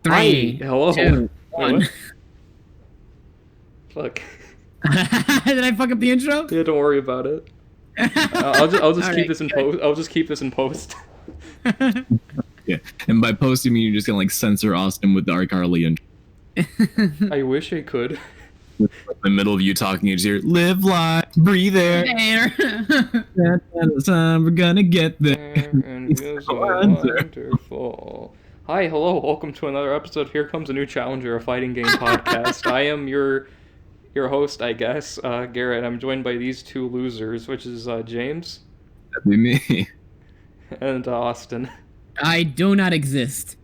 Three, Hi, hello. 2, Wait, 1. what? Fuck. Did I fuck up the intro? Yeah, don't worry about it. I'll just keep Alright, this in good. post. I'll just keep this in post. Yeah, and by posting me, you're just gonna like censor Austin with the iCarly and I wish I could. in the middle of you talking, you just hear "Live life, breathe air." There. That's time we're gonna get there. And feels so wonderful. Hi, hello, welcome to another episode. Here comes a new challenger, a fighting game podcast. I am your host, I guess, Garrett. I'm joined by these two losers, which is James That'd be me. and Austin. I do not exist.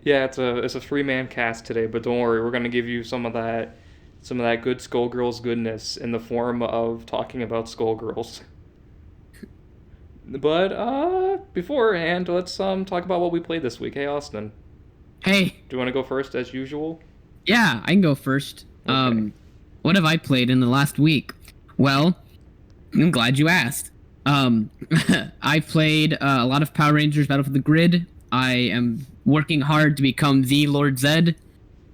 Yeah, it's a three-man cast today, but don't worry, we're gonna give you some of that good Skullgirls goodness in the form of talking about Skullgirls. But beforehand, let's talk about what we played this week. Hey, Austin, Hey, do you want to go first as usual? yeah, I can go first. Okay. What have I played in the last week? Well, I'm glad you asked. I played a lot of Power Rangers Battle for the Grid. I am working hard to become the Lord Zed.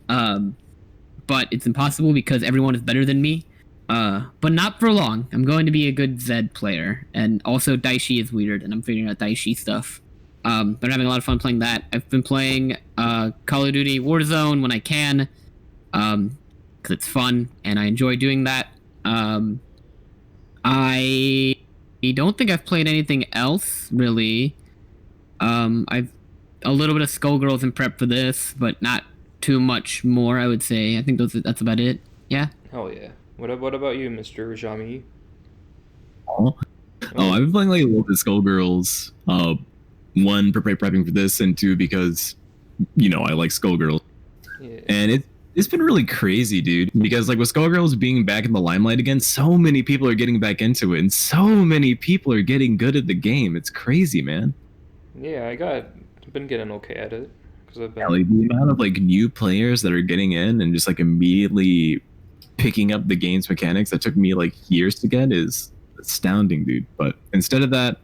But it's impossible because everyone is better than me. But not for long. I'm going to be a good Zed player. And also Daishi is weird, and I'm figuring out Daishi stuff. But I'm having a lot of fun playing that. I've been playing Call of Duty Warzone when I can. Because it's fun, and I enjoy doing that. I don't think I've played anything else, really. I've a little bit of Skullgirls in prep for this, but not too much more, I would say. I think that's about it. Yeah. Hell yeah. What about you, Mr. Jami? Oh, I've been playing like a little bit of Skullgirls. One, prepping for this, and two, because I like Skullgirls, Yeah. and it's been really crazy, dude. Because like with Skullgirls being back in the limelight again, so many people are getting back into it, and so many people are getting good at the game. It's crazy, man. Yeah, I've been getting okay at it because I've Yeah, been. like the amount of like new players that are getting in and just like immediately picking up the game's mechanics that took me like years to get is astounding, dude. But instead of that,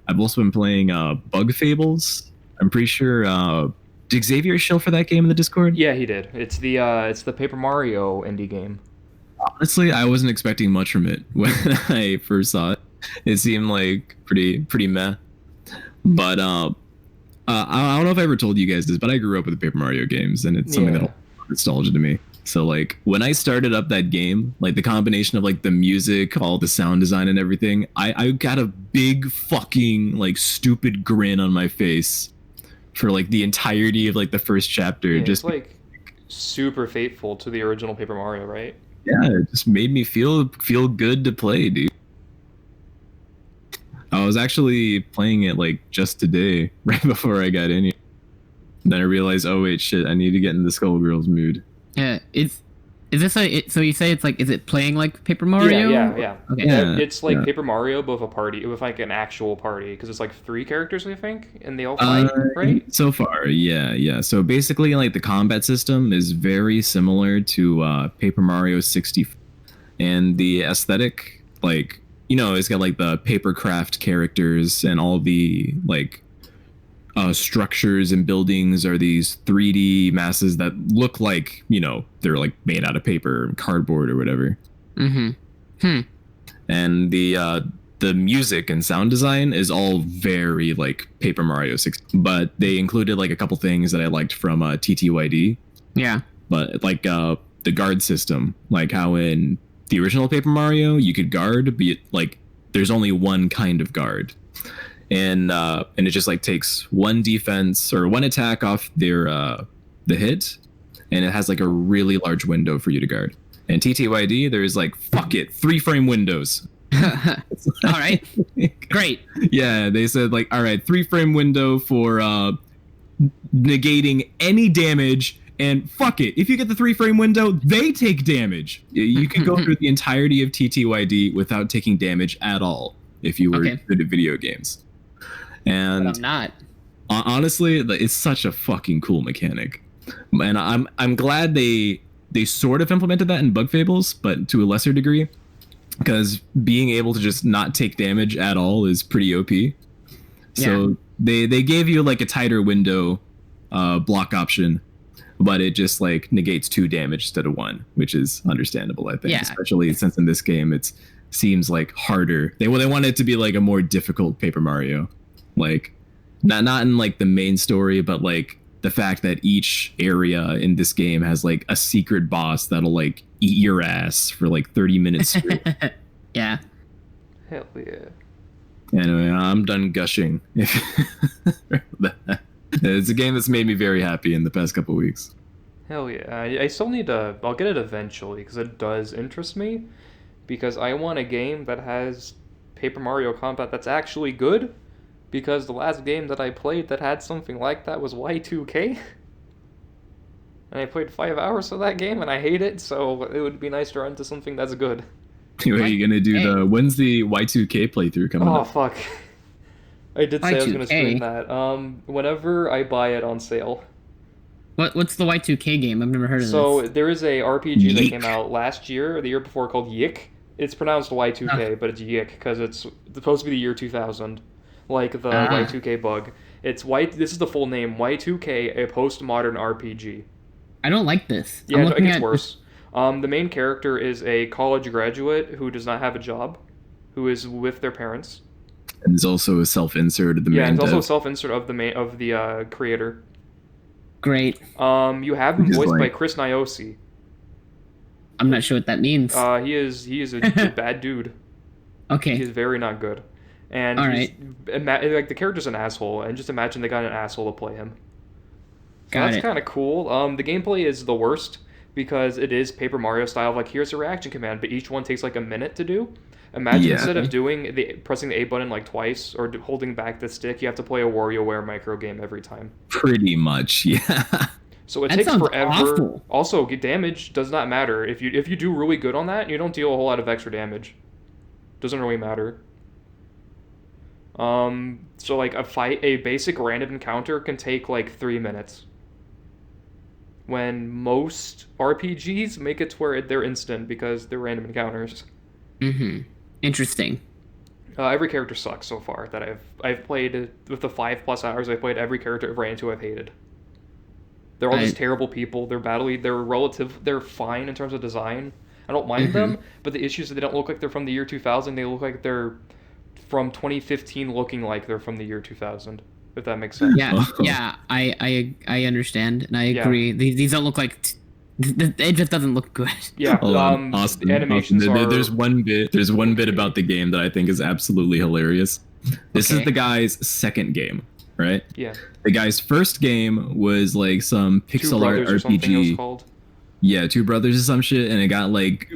I've also been playing Bug Fables. I'm pretty sure did Xavier show for that game in the Discord? Yeah, he did. It's the Paper Mario indie game. Honestly, I wasn't expecting much from it when I first saw it. It seemed like pretty meh. But I don't know if I ever told you guys this, but I grew up with the Paper Mario games, and it's something Yeah. that'll nostalgia to me. So like when I started up that game, like the combination of like the music, all the sound design and everything, I got a big fucking like stupid grin on my face for like the entirety of like the first chapter. Yeah, Just it's like super faithful to the original Paper Mario, right? yeah, it just made me feel good to play, dude. I was actually playing it like just today, right before I got in here. Then I realized, oh wait, shit, I need to get in the Skullgirls mood. Yeah. Is this so you say it's like, is it playing like Paper Mario? Yeah. Okay. Yeah. It's like yeah. Paper Mario, but with a party, with like an actual party, because it's like three characters, I think, and they all fight, right? So far, yeah. So basically, like the combat system is very similar to Paper Mario 64, and the aesthetic, like it's got like the papercraft characters and all the like structures and buildings are these 3D masses that look like they're like made out of paper and cardboard or whatever. And the music and sound design is all very like Paper Mario 6, but they included like a couple things that I liked from TTYD. Yeah. But like the guard system, like how in the original Paper Mario you could guard, but like there's only one kind of guard, and it just like takes one defense or one attack off their the hit, and it has like a really large window for you to guard. And TTYD, there's like fuck it, 3-frame windows. All right. Great. Yeah, they said like, all right, 3-frame window for negating any damage, and fuck it, if you get the 3-frame window, they take damage. You can go through the entirety of TTYD without taking damage at all if you were good at video games. And But I'm not. honestly, it's such a fucking cool mechanic, and I'm glad they sort of implemented that in Bug Fables, but to a lesser degree, because being able to just not take damage at all is pretty OP. So they gave you like a tighter window block option but it just like negates 2 damage instead of 1, which is understandable, I think. Yeah. Especially since in this game it seems like harder. They want it to be like a more difficult Paper Mario, like not in like the main story, but like the fact that each area in this game has like a secret boss that'll like eat your ass for like 30 minutes straight. Yeah. Hell yeah. Anyway, I'm done gushing. It's a game that's made me very happy in the past couple weeks. Hell yeah. I still need to... I'll get it eventually, because it does interest me. Because I want a game that has Paper Mario combat that's actually good. Because the last game that I played that had something like that was Y2K. And I played 5 hours of that game, and I hate it, so it would be nice to run to something that's good. Are you gonna do when's the Y2K playthrough coming up? Oh, fuck. I did say I was going to stream Y2K? that. Whenever I buy it on sale. What's the Y2K game? I've never heard of So this. there is a RPG that Yeek. came out last year or the year before called Yik. It's pronounced Y2K, but it's Yik because it's supposed to be the year 2000, like the Y2K bug. This is the full name, Y2K, a postmodern RPG. I don't like this. Yeah, I'm it looking gets at worse. The main character is a college graduate who does not have a job, who is with their parents. And there's also a self-insert of the Yeah, main and it's also a dev. self-insert of the creator. Great. You have him Which is voiced by like- Chris Niosi. I'm not sure what that means. He is a bad dude. Okay. He's very not good. And All like the character's an asshole, and just imagine they got an asshole to play him. So Got that's it. kind of cool. The gameplay is the worst because it is Paper Mario style. Like here's a reaction command, but each one takes like a minute to do. Imagine Yeah. instead of pressing the A button like twice or holding back the stick, you have to play a WarioWare micro game every time. Pretty much, yeah. So it That takes sounds forever. awful. Also, damage does not matter. If you do really good on that, you don't deal a whole lot of extra damage. Doesn't really matter. So like a basic random encounter can take like 3 minutes. When most RPGs make it to where they're instant because they're random encounters. Mm-hmm. Interesting. Every character sucks so far that I've played with the 5+ hours I've played. Every character I've ran into I've hated. They're all just terrible people. They're fine in terms of design. I don't mind them, but the issue is that they don't look like they're from the year 2000. They look like they're from 2015 looking like they're from the year 2000, if that makes sense. Yeah, yeah, I understand and I agree. These don't look like it just doesn't look good. Yeah, Austin, animations Austin, are... there's one bit about the game that I think is absolutely hilarious. This is the guy's second game, right? Yeah. The guy's first game was like some pixel art Or something it was RPG. called. Yeah, Two Brothers or some shit, and it got like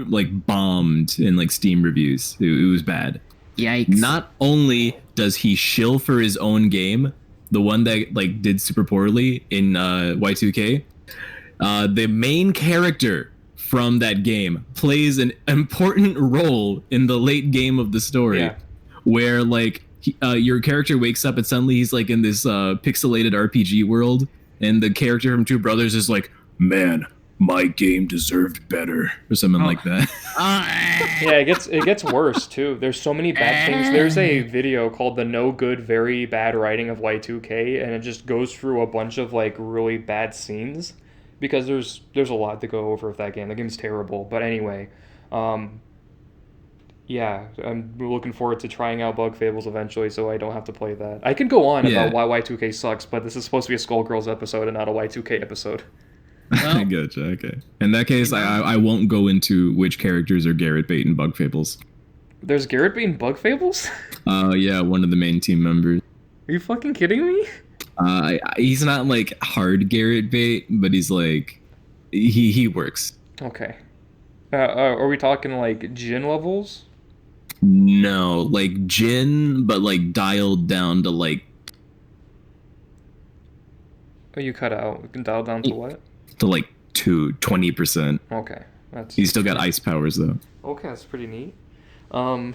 bombed in like Steam reviews. It was bad. Yikes. Not only does he shill for his own game, the one that like did super poorly in Y2K, the main character from that game plays an important role in the late game of the story, where like your character wakes up and suddenly he's like in this pixelated RPG world, and the character from Two Brothers is like, "Man, my game deserved better," or something like that. Yeah, it gets worse too. There's so many bad things. There's a video called "The No Good, Very Bad Writing of Y2K," and it just goes through a bunch of like really bad scenes because there's a lot to go over with that game. The game's terrible, but anyway, yeah, I'm looking forward to trying out Bug Fables eventually, so I don't have to play that. I could go on about why Y2K sucks, but this is supposed to be a Skullgirls episode and not a Y2K episode. Well, gotcha. Okay. In that case, I won't go into which characters are Garrett Bait and Bug Fables. There's Garrett Bait and Bug Fables? Yeah, one of the main team members. Are you fucking kidding me? He's not like hard Garrett Bait, but he's like he works. Okay. Are we talking like Jin levels? No, like Jin, but like dialed down to like. Oh, you cut out. You can dial down to what? To like 20%. Okay, that's. He's still got ice powers though. Okay, that's pretty neat. Fucking...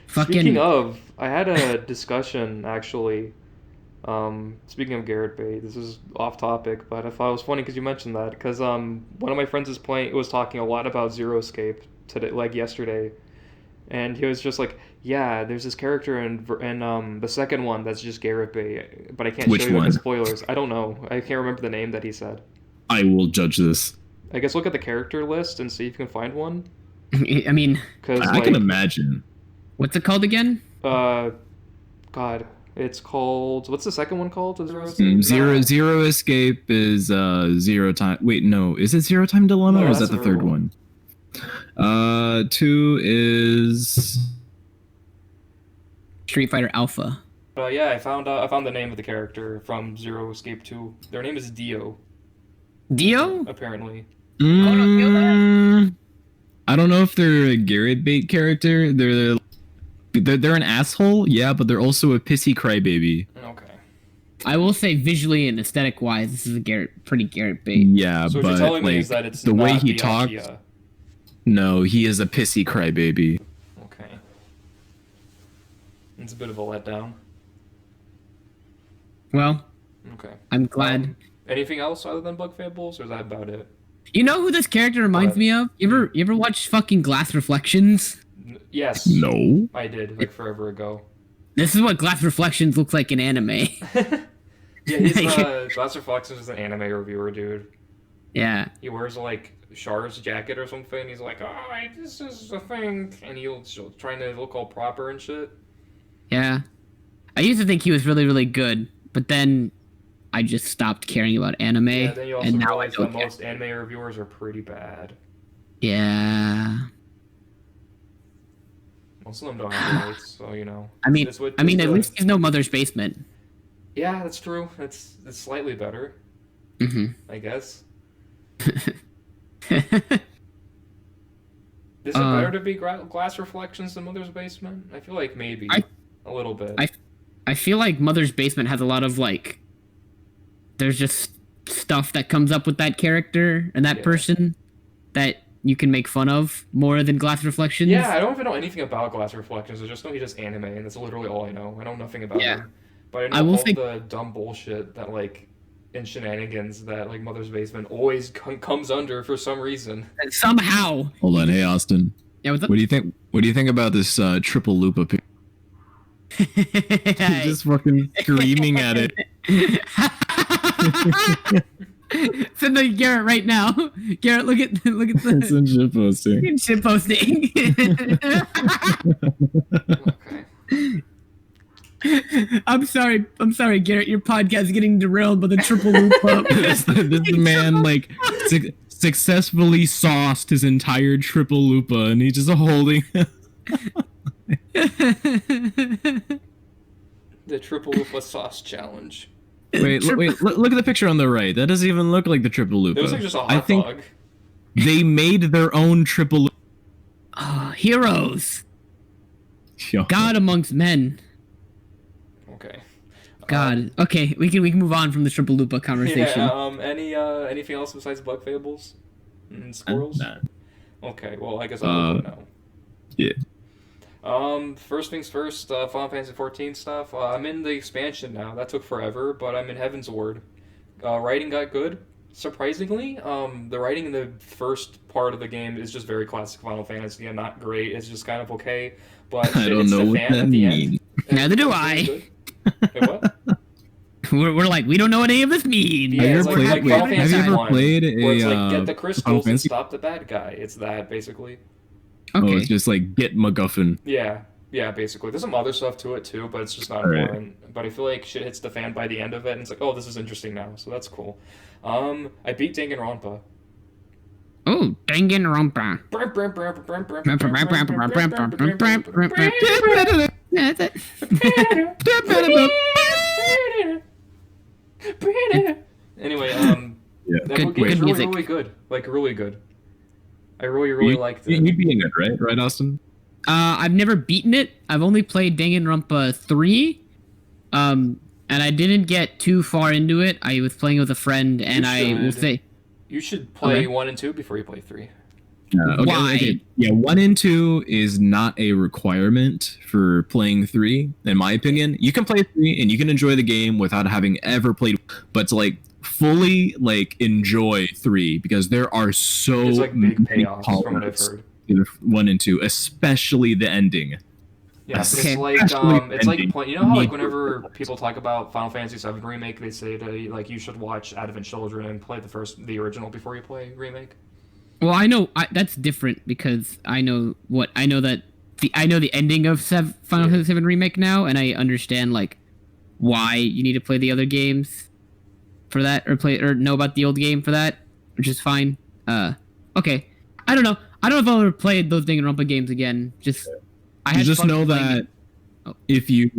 Speaking of, I had a discussion actually. Speaking of Garrett Bait, this is off topic, but I thought it was funny because you mentioned that. Because one of my friends was talking a lot about Zero Escape today, like yesterday, and he was just like, "Yeah, there's this character in the second one that's just Garrett Bait, but I can't Which show you one? the spoilers. I don't know. I can't remember the name that he said." I will judge this. I guess look at the character list and see if you can find one. I mean, Because I can imagine. what's it called again? God, it's called. What's the second one called? Zero Escape is Zero Time. Wait, no, is it Zero Time Dilemma No, or is that's that the the third third one? 2 is Street Fighter Alpha. Yeah, I found the name of the character from Zero Escape 2. Their name is Dio, Dio? apparently. I don't know if they're a Garrett bait character. They're an asshole, yeah, but they're also a pissy crybaby. Okay. I will say visually and aesthetic wise, this is a pretty Garrett bait. Yeah, So what but you're telling me like is that it's the not way he the talks. Alkia. No, he is a pissy crybaby. Okay. It's a bit of a letdown. Well, Okay. I'm glad. Anything else other than Bug Fables, or is that about it? You know who this character reminds What? me of? You ever watch fucking Glass Reflections? Yes. No. I did, like forever ago. This is what Glass Reflections looks like in anime. Yeah, he's Glass Reflections is an anime reviewer, dude. Yeah. He wears like Char's jacket or something. He's like, oh, this is a thing, and he's trying to look all proper and shit. Yeah. I used to think he was really, really good, but then I just stopped caring about anime. Yeah, then you also and now I realize don't that care. most anime reviewers are pretty bad. Yeah. Most of them don't have rights, so you know. I mean, It's what- at it's least he's no Mother's Basement. Yeah, that's true. It's slightly better, Mm-hmm. I guess. Is it better to be Glass Reflections than Mother's Basement? I feel like maybe a little bit. I feel like Mother's Basement has a lot of like. There's just stuff that comes up with that character and that person that you can make fun of more than Glass Reflections. Yeah, I don't even know anything about Glass Reflections. I just know he does anime, and that's literally all I know. I know nothing about him. But I know all the dumb bullshit that, like, in shenanigans that, like, Mother's Basement always comes under for some reason. Somehow. Hold on, hey Austin. Yeah, what's up? What do you think? What do you think about this Tripleupas picture? He's just fucking screaming at it. Send the Garrett right now. Garrett, look at the It's in shit posting. shit posting. Okay. I'm sorry, Garrett. Your podcast is getting derailed by the triple loop up. this man like successfully sauced his entire Tripleupas, and he's just holding. The Tripleupas sauce challenge. Wait, look at the picture on the right. That doesn't even look like the Tripleupas. It was like just a hot I think dog. they made their own Tripleupas. Heroes. God amongst men. Okay. God. Okay, we can move on from the triple lupa conversation. Yeah. Anything else besides Bug Fables and Squirrels? Nah. Okay. Well, I guess I'll go now. Yeah. First things first, Final Fantasy XIV stuff. I'm in the expansion now. That took forever, but I'm in Heaven's Ward. Writing got good, surprisingly. The writing in the first part of the game is just very classic Final Fantasy and not great. It's just kind of okay, but I don't know what that means. Neither do I. Wait, what? We're like, we don't know what any of this means. Yeah, Have you ever played where it's like, a get the Final crystals and Fantasy? stop the bad guy. It's that, basically. Oh, Okay. it's just like get MacGuffin. Yeah, basically. There's some other stuff to it too, but it's just not Right. important. But I feel like shit hits the fan by the end of it, and it's like, oh, this is interesting now, so that's cool. I beat Danganronpa. Oh, Danganronpa. That's it. Anyway, Yeah. that Good- book is good really, music. really good. Like, really good. I really liked it. You beating it, right? Right, Austin? I've never beaten it. I've only played Danganronpa 3. And I didn't get too far into it. I was playing with a friend, and I will should. say, You should play Okay. 1 and 2 before you play 3. Why? Yeah, 1 and 2 is not a requirement for playing 3, in my opinion. You can play 3 and you can enjoy the game without having ever played, but to like fully like enjoy 3 because there are so There's like big many payoffs from what I've powers heard. in 1 and 2, especially the ending. Yeah, it's Okay. like it's like Ending. you know how like whenever people talk about Final Fantasy VII remake, they say to like you should watch Advent Children and play the original before you play remake. Well, that's different because I know the ending of Final Fantasy VII Remake now, and I understand like why you need to play the other games for that, or know about the old game for that, which is fine. Okay, I don't know. I don't know if I'll ever play those Danganronpa games again. I had Just fun know playing that it. Oh. if you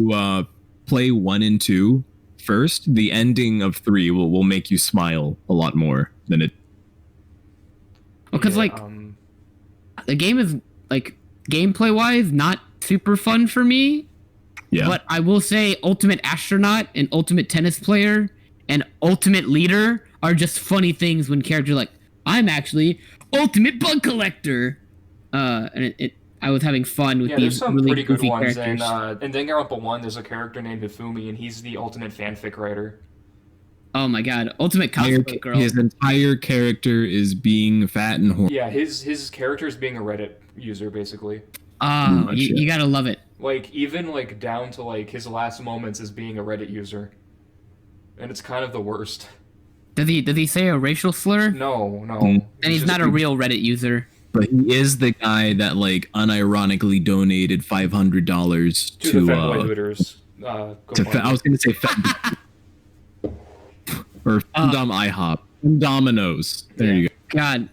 play 1 and 2 first, the ending of 3 will make you smile a lot more than it. Because the game is like gameplay wise not super fun for me. Yeah. But I will say Ultimate Astronaut and Ultimate Tennis Player and Ultimate Leader are just funny things when characters are like, I'm actually Ultimate Bug Collector. And I was having fun with Yeah, there's these some really pretty good goofy ones. characters. In Danganronpa 1, there's a character named Hifumi, and he's the ultimate fanfic writer. Oh my god, Ultimate Cosplay Girl. His entire character is being fat and horny. Yeah, his character is being a Reddit user, basically. Oh, you gotta love it. Like, even, like, down to, like, his last moments as being a Reddit user. And it's kind of the worst. Does he say a racial slur? No. And he's not a real Reddit user. But he is the guy that like unironically donated $500 to the Fenway Hooters. I was gonna say or Femdom IHOP, Domino's. There you go. God,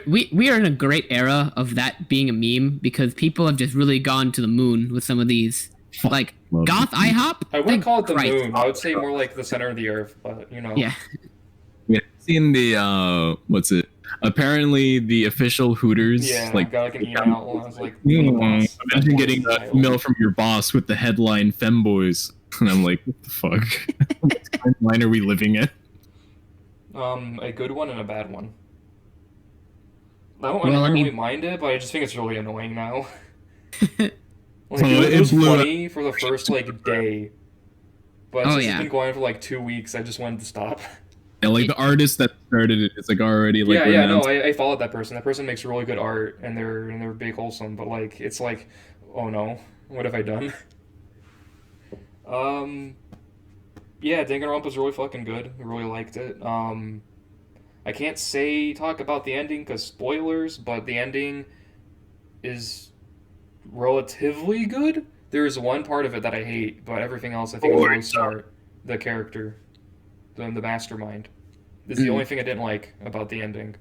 we are in a great era of that being a meme because people have just really gone to the moon with some of these. Like Love Goth it. IHOP. I wouldn't call it the Christ. moon. I would say more like the center of the earth, but you know. Yeah. Yeah, seen the what's it? Apparently, the official Hooters. Yeah, like got like an email. I was like, imagine getting an email from your boss with the headline "Femboys," and I'm like, what the fuck? What timeline are we living in? A good one and a bad one. I don't Well, I really mean- mind it, but I just think it's really annoying now. So It was it blew funny for the first like day, but since yeah. it's been going for like 2 weeks, I just wanted to stop. And like the artist that started it is like already like Yeah, no, renowned. I followed that person. That person makes really good art, and they're big wholesome. But like, it's like, oh no, what have I done? Yeah, Danganronpa's really fucking good. I really liked it. I can't talk about the ending because spoilers, but the ending is relatively good. There's one part of it that I hate, but everything else I think is really smart. The character, the mastermind, is the only thing I didn't like about the ending.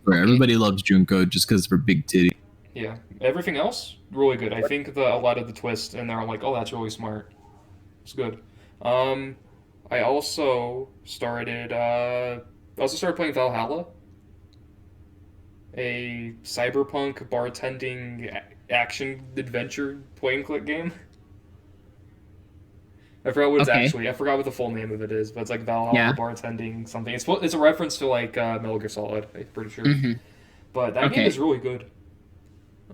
Where everybody loves Junko just because of her big titty. Yeah, everything else really good. I think a lot of the twist in there, I'm like, oh, that's really smart. It's good. I also started playing Valhalla, a cyberpunk bartending action adventure point and click game. I forgot what I forgot what the full name of it is, but it's like Valhalla bartending something. It's a reference to like Metal Gear Solid, I'm pretty sure. Mm-hmm. But that game is really good.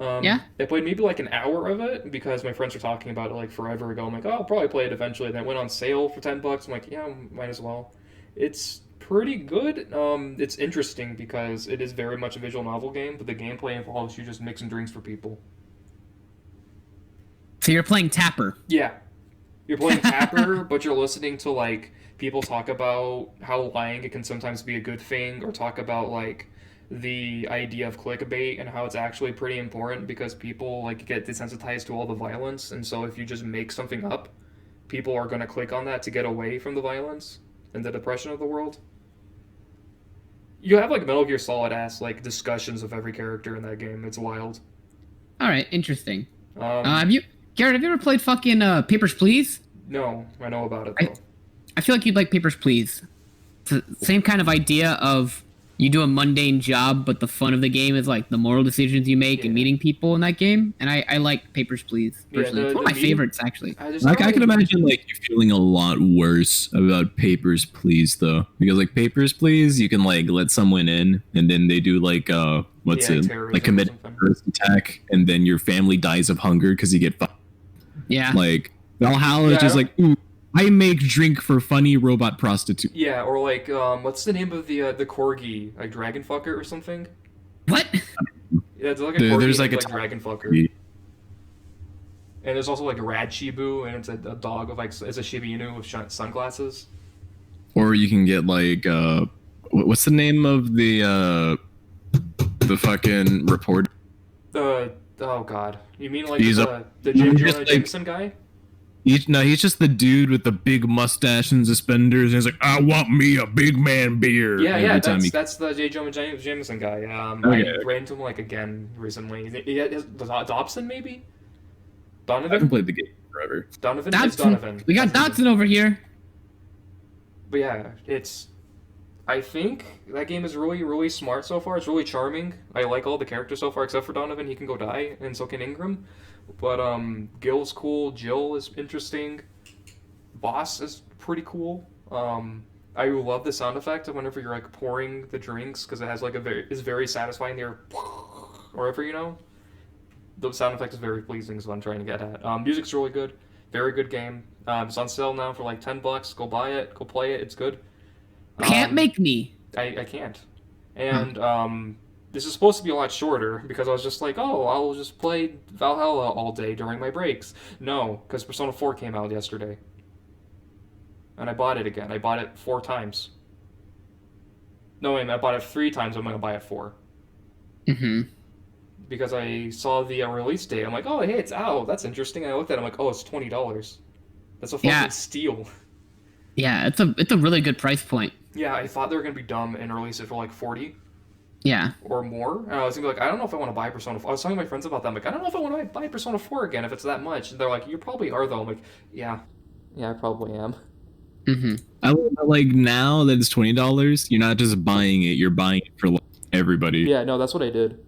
I played maybe like an hour of it because my friends were talking about it like forever ago. I'm like, oh, I'll probably play it eventually. And then it went on sale for $10. I'm like, yeah, might as well. It's pretty good. It's interesting because it is very much a visual novel game, but the gameplay involves you just mixing drinks for people. So you're playing Tapper. Yeah. You're playing Tapper, but you're listening to like people talk about how lying it can sometimes be a good thing, or talk about like the idea of clickbait and how it's actually pretty important because people like get desensitized to all the violence, and so if you just make something up, people are going to click on that to get away from the violence and the depression of the world. You have like Metal Gear Solid ass like discussions of every character in that game. It's wild. All right, interesting. Garrett, have you ever played fucking Papers, Please? No, I know about it though. I feel like you'd like Papers, Please. It's the same kind of idea of you do a mundane job, but the fun of the game is like the moral decisions you make and meeting people in that game. And I like Papers, Please. Personally, it's one of my favorites actually. I can imagine like you feeling a lot worse about Papers, Please though, because like Papers, Please, you can like let someone in and then they do like like commit a terrorist attack and then your family dies of hunger because you get Yeah. Like Valhalla is just like, ooh, I make drink for funny robot prostitute. Yeah, or like, what's the name of the corgi? Like Dragon Fucker or something? What? Yeah, it's like a corgi there's like a Dragon Fucker. And there's also like a Rad Shibu, and it's a dog with like it's a Shiba Inu with sunglasses. Or you can get like what's the name of the fucking report? Oh god, you mean like He's the J. Jonah Jameson guy? He's just the dude with the big mustache and suspenders. And he's like, I want me a big man beer. Yeah, that's the J. Jonah Jameson guy. Okay. I ran into him like again recently. Dobson maybe? I haven't Donovan? played the game forever. Donovan? Dotson. It's Donovan. We got Dotson over here. But yeah, I think that game is really, really smart so far. It's really charming. I like all the characters so far, except for Donovan. He can go die, and so can Ingram. But Gil's cool. Jill is interesting. Boss is pretty cool. I love the sound effect of whenever you're like pouring the drinks because it has like it's very satisfying. There, wherever you know, the sound effect is very pleasing. Is what I'm trying to get at. Music's really good. Very good game. It's on sale now for like $10. Go buy it. Go play it. It's good. Can't make me. I can't. And this is supposed to be a lot shorter because I was just like, oh, I'll just play Valhalla all day during my breaks. No, because Persona 4 came out yesterday. And I bought it again. I bought it 4 times. No, wait, I bought it 3 times. I'm going to buy it 4. Mm-hmm. Because I saw the release date. I'm like, oh, hey, it's out. That's interesting. And I looked at it. I'm like, oh, it's $20. That's a fucking steal. Yeah, it's a really good price point. Yeah, I thought they were going to be dumb and release it for like 40. Yeah. Or more. And I was going to be like, I don't know if I want to buy Persona 4. I was talking to my friends about that. I'm like, I don't know if I want to buy Persona 4 again if it's that much. And they're like, you probably are, though. I'm like, yeah. Yeah, I probably am. Mm-hmm. I like now that it's $20, you're not just buying it, you're buying it for like everybody. Yeah, no, that's what I did.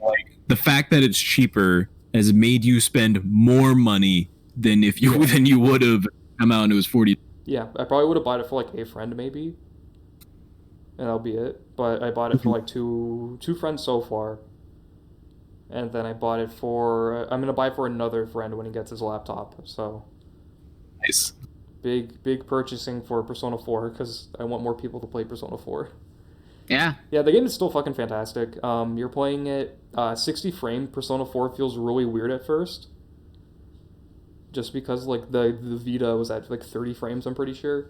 Like the fact that it's cheaper has made you spend more money than if you would have come out and it was 40. Yeah, I probably would have bought it for like a friend maybe. And that'll be it. But I bought it for like two friends so far. And then I bought it for I'm gonna buy it for another friend when he gets his laptop. So Nice. big purchasing for Persona 4 because I want more people to play Persona 4. Yeah. Yeah, the game is still fucking fantastic. You're playing it 60 frame. Persona 4 feels really weird at first. Just because like the Vita was at like 30 frames, I'm pretty sure.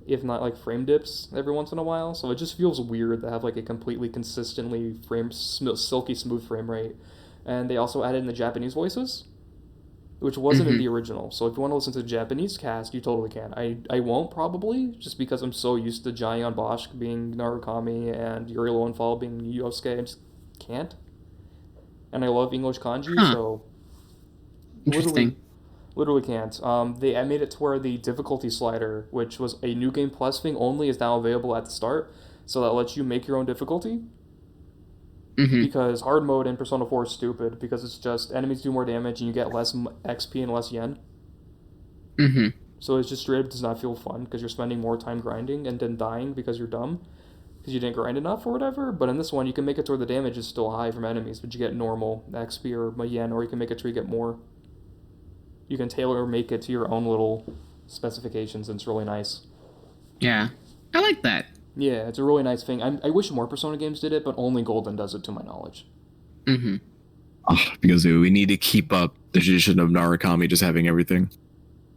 If not like frame dips every once in a while. So it just feels weird to have like a completely consistently silky smooth frame rate. And they also added in the Japanese voices, which wasn't in the original. So if you want to listen to the Japanese cast, you totally can. I won't probably, just because I'm so used to Giant Bosch being Narukami and Yuri Lowenthal being Yosuke. I just can't. And I love English kanji, so Interesting. literally can't. I made it to where the difficulty slider, which was a New Game Plus thing only, is now available at the start. So that lets you make your own difficulty. Mm-hmm. Because hard mode in Persona 4 is stupid, because it's just enemies do more damage and you get less XP and less yen. Mm-hmm. So it just straight up does not feel fun, because you're spending more time grinding and then dying because you're dumb, because you didn't grind enough or whatever. But in this one, you can make it to where the damage is still high from enemies, but you get normal XP or yen, or you can make it to where you get more. You can tailor make it to your own little specifications, and it's really nice. Yeah. I like that. Yeah, it's a really nice thing. I wish more Persona games did it, but only Golden does it, to my knowledge. Mm-hmm. Because we need to keep up the tradition of Narukami just having everything.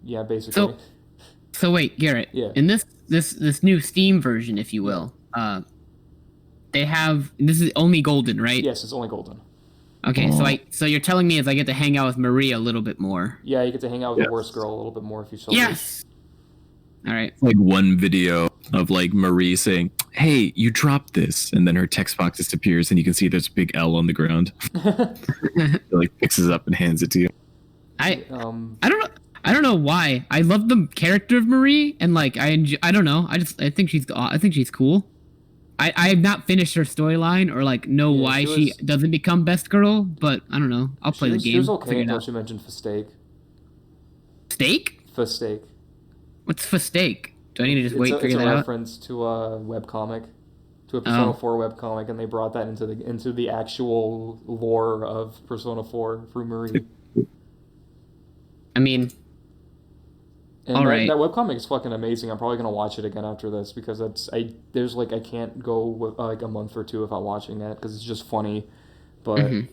Yeah, basically. So wait, Garrett. Yeah. In this new Steam version, if you will, they have this is only Golden, right? Yes, it's only Golden. Okay, so you're telling me is I get to hang out with Maria a little bit more. Yeah, you get to hang out with the worst girl a little bit more if you show Yes. All right. Like one video of like Marie saying, "Hey, you dropped this," and then her text box disappears, and you can see there's a big L on the ground. It like picks it up and hands it to you. I don't know why. I love the character of Marie, and like I don't know. I think she's cool. I have not finished her storyline or like know why she doesn't become best girl, but I don't know. I'll play the game. She was okay until she mentioned Fistake. Steak? Fistake. What's Fistake? Do I need to just wait to figure that out? It's a reference to a webcomic, to a Persona 4 webcomic, and they brought that into the actual lore of Persona 4 through Marie. I mean, and all right. That webcomic is fucking amazing. I'm probably gonna watch it again after this because I can't go like a month or two without watching that because it's just funny, but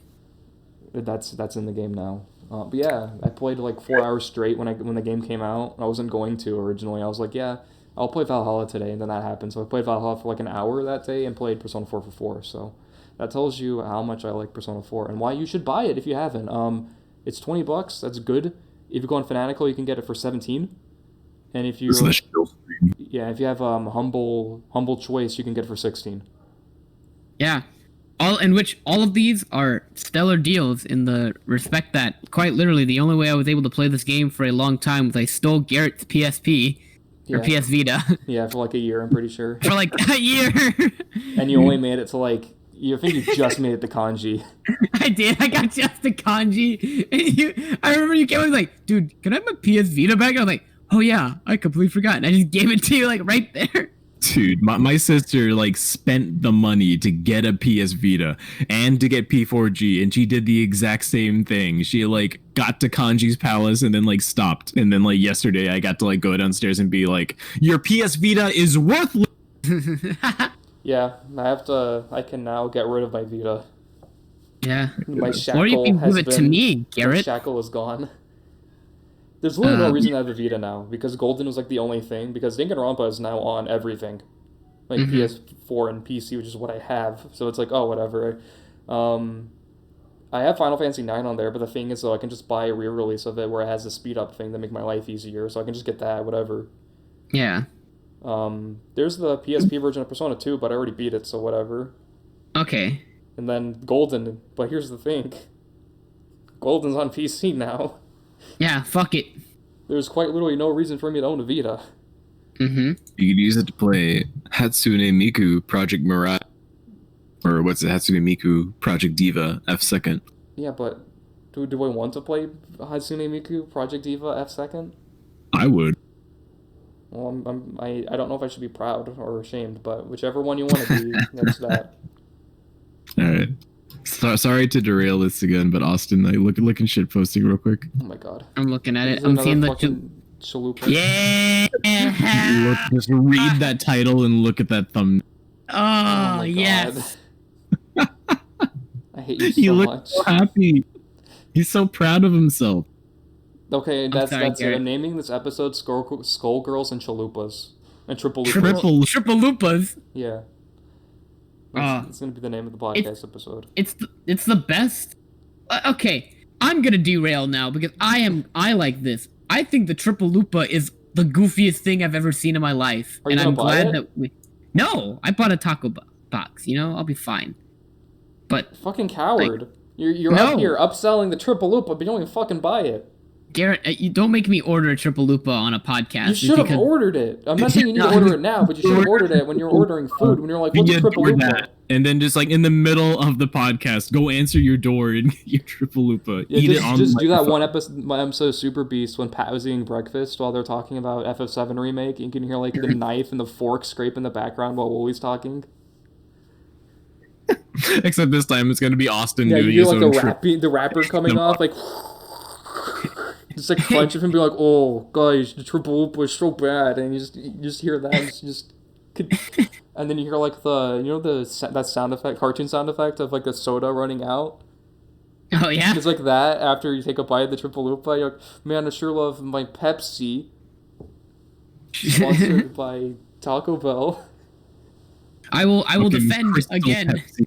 that's in the game now. But yeah, I played like 4 hours straight when the game came out. I wasn't going to originally. I was like, yeah, I'll play Valhalla today, and then that happened. So I played Valhalla for like an hour that day and played Persona 4 for 4. So that tells you how much I like Persona 4 and why you should buy it if you haven't. It's $20. That's good. If you go on Fanatical, you can get it for 17. And if you if you have humble choice, you can get it for 16. Yeah. All of these are stellar deals in the respect that, quite literally, the only way I was able to play this game for a long time was I stole Garrett's PSP, or PS Vita. Yeah, for like a year, I'm pretty sure. For like a year. And you only made it to like, I think you just made it to Kanji. I did. I got just to Kanji. And I remember you came and was like, dude, can I have my PS Vita back? I was like, oh yeah, I completely forgot. And I just gave it to you like right there. Dude, my sister like spent the money to get a PS Vita and to get P4G, and she did the exact same thing. She like got to Kanji's palace and then like stopped, and then like yesterday I got to like go downstairs and be like, your PS Vita is worthless. Yeah, I can now get rid of my Vita. Yeah. My shackle or you can give it to me, Garrett. My shackle is gone. There's literally no reason to have a Vita now, because Golden was like the only thing, because Danganronpa is now on everything. Like PS4 and PC, which is what I have. So it's like, oh, whatever. I have Final Fantasy 9 on there, but the thing is, though, I can just buy a re-release of it where it has a speed-up thing to make my life easier, so I can just get that, whatever. Yeah. There's the PSP version of Persona 2, but I already beat it, so whatever. Okay. And then Golden, but here's the thing. Golden's on PC now. Yeah, fuck it. There's quite literally no reason for me to own a Vita. You could use it to play Hatsune Miku Project Mirage. Or what's it? Hatsune Miku Project Diva F2nd. Yeah, but do I want to play Hatsune Miku Project Diva F2nd? I would. Well, I don't know if I should be proud or ashamed, but whichever one you want to be, that's that. Alright. Sorry to derail this again, but Austin, look in shit posting real quick. Oh my god. I'm looking at it. I'm seeing the Chalupa. Yeah. Just read that title and look at that thumbnail. Oh my yes. God. I hate you so He looks much. so happy. He's so proud of himself. Okay, that's it. Garrett. I'm naming this episode Skullgirls and Chalupas. And Tripleupas. Tripleupas. Yeah. It's gonna be the name of the podcast episode. It's the best. Okay, I'm gonna derail now because I like this. I think the Tripleupa is the goofiest thing I've ever seen in my life, Are you and I'm gonna buy glad it? that we. No, I bought a taco box. You know, I'll be fine. But Fucking coward! Like, You're no. up here upselling the Tripleupa, but you don't even fucking buy it. Garrett, you don't make me order a Tripleupa on a podcast. You should have ordered it. I'm not saying you need to order it now, but you should have ordered it when you're ordering food. When you're like, "What's a Tripleupa?" And then just like in the middle of the podcast, go answer your door and get your Tripleupa. Yeah, Eat it on just the do that microphone. one episode of Super Beast when Pat was eating breakfast while they're talking about FF7 remake. You can hear like the knife and the fork scrape in the background while Wooly's talking. Except this time it's gonna be Austin Yeah, doing you his hear own like the rapper coming off like. Just like crunch of him, be like, "Oh, guys, the Tripleupa is so bad," and you just hear that, and then you hear like that sound effect, cartoon sound effect of like the soda running out. Oh yeah. It's like that after you take a bite of the Tripleupa. You're like, "Man, I sure love my Pepsi." Sponsored by Taco Bell. I will defend Crystal again. Pepsi.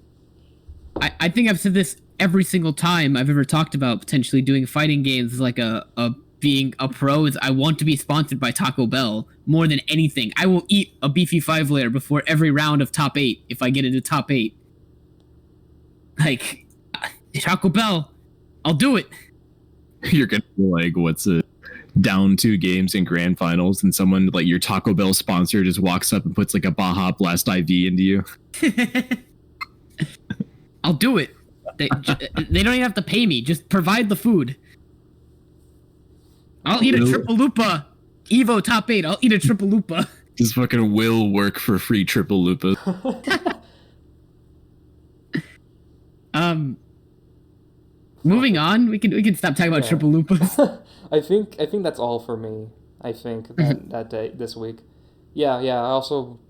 I think I've said this every single time I've ever talked about potentially doing fighting games like a being a pro is I want to be sponsored by Taco Bell more than anything. I will eat a beefy 5-layer before every round of top 8 if I get into top 8. Like Taco Bell, I'll do it. You're gonna be like, what's it? Down 2 games in grand finals, and someone like your Taco Bell sponsor just walks up and puts like a Baja Blast IV into you. I'll do it. They don't even have to pay me. Just provide the food. I'll eat a Tripleupa. Evo top 8. I'll eat a Tripleupa. This fucking will work for free Tripleupa. Moving on. We can stop talking about Tripleupas. I think that's all for me. I think that day this week. Yeah. I also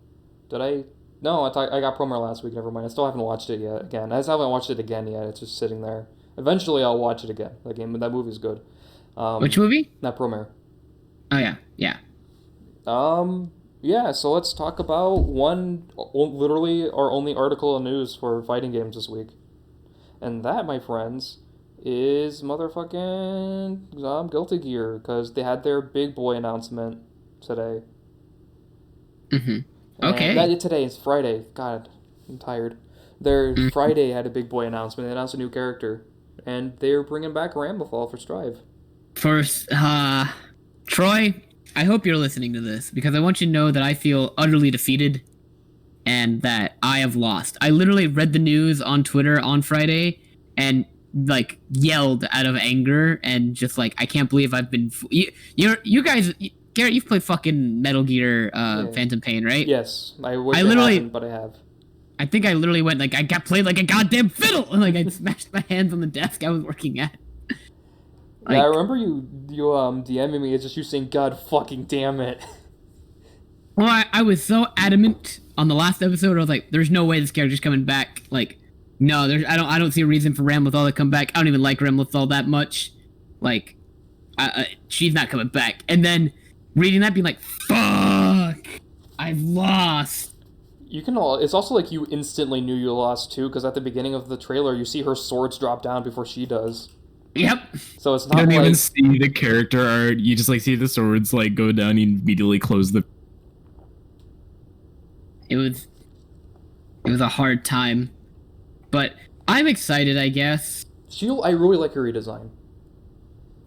No, I got Promare last week. Never mind. I still haven't watched it yet. Again, I just haven't watched it again yet. It's just sitting there. Eventually, I'll watch it again. That movie's good. Which movie? Not Promare. Oh yeah, yeah. Yeah, so let's talk about literally our only article of news for fighting games this week. And that, my friends, is motherfucking Guilty Gear, because they had their big boy announcement today. Okay. Today is Friday. God, I'm tired. Their Friday had a big boy announcement. They announced a new character. And they're bringing back Ramleathal for Strive. First, Troy, I hope you're listening to this, because I want you to know that I feel utterly defeated and that I have lost. I literally read the news on Twitter on Friday and like yelled out of anger and just like, I can't believe I've been you guys, Garrett, you've played fucking Metal Gear Phantom Pain, right? Yes. I haven't, but I have. I think I literally went like, I got played like a goddamn fiddle, and like I smashed my hands on the desk I was working at. Like, yeah, I remember you DMing me. It's just you saying, "God fucking damn it." Well, I was so adamant on the last episode. I was like, "There's no way this character's coming back." Like, no, I don't see a reason for Ramleathal to come back. I don't even like Ramleathal that much. Like, she's not coming back. And then reading that, being like, "Fuck, I've lost." It's also like you instantly knew you lost too, because at the beginning of the trailer, you see her swords drop down before she does. Yep. So it's not you don't like... even see the character art. You just like see the swords like go down. You immediately close the. It was a hard time, but I'm excited. I guess. I really like her redesign.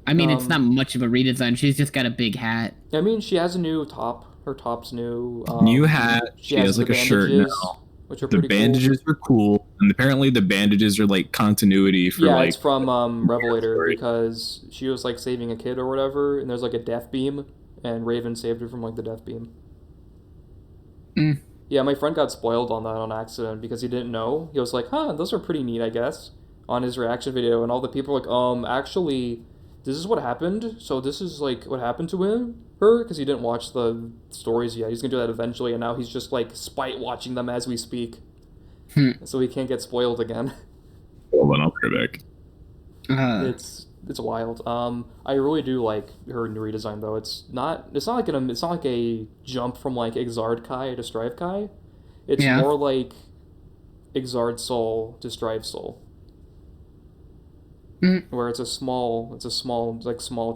I mean, it's not much of a redesign. She's just got a big hat. I mean, she has a new top. Her top's new. New hat. She has like a shirt now. Which are the bandages cool. are cool, and apparently the bandages are like continuity for like. Yeah, it's from Revelator, because she was like saving a kid or whatever, and there's like a death beam, and Raven saved her from like the death beam. Yeah, my friend got spoiled on that on accident because he didn't know. He was like, "Huh, those are pretty neat, I guess," on his reaction video, and all the people were like, actually, this is what happened. So this is like what happened to her, because he didn't watch the stories yet. He's gonna do that eventually, and now he's just like spite watching them as we speak, so he can't get spoiled again. Well, then I'll put it back. It's wild. I really do like her new redesign though. It's not like a jump from like Exard Kai to Strive Kai. It's more like Exard Soul to Strive Soul. Where it's a small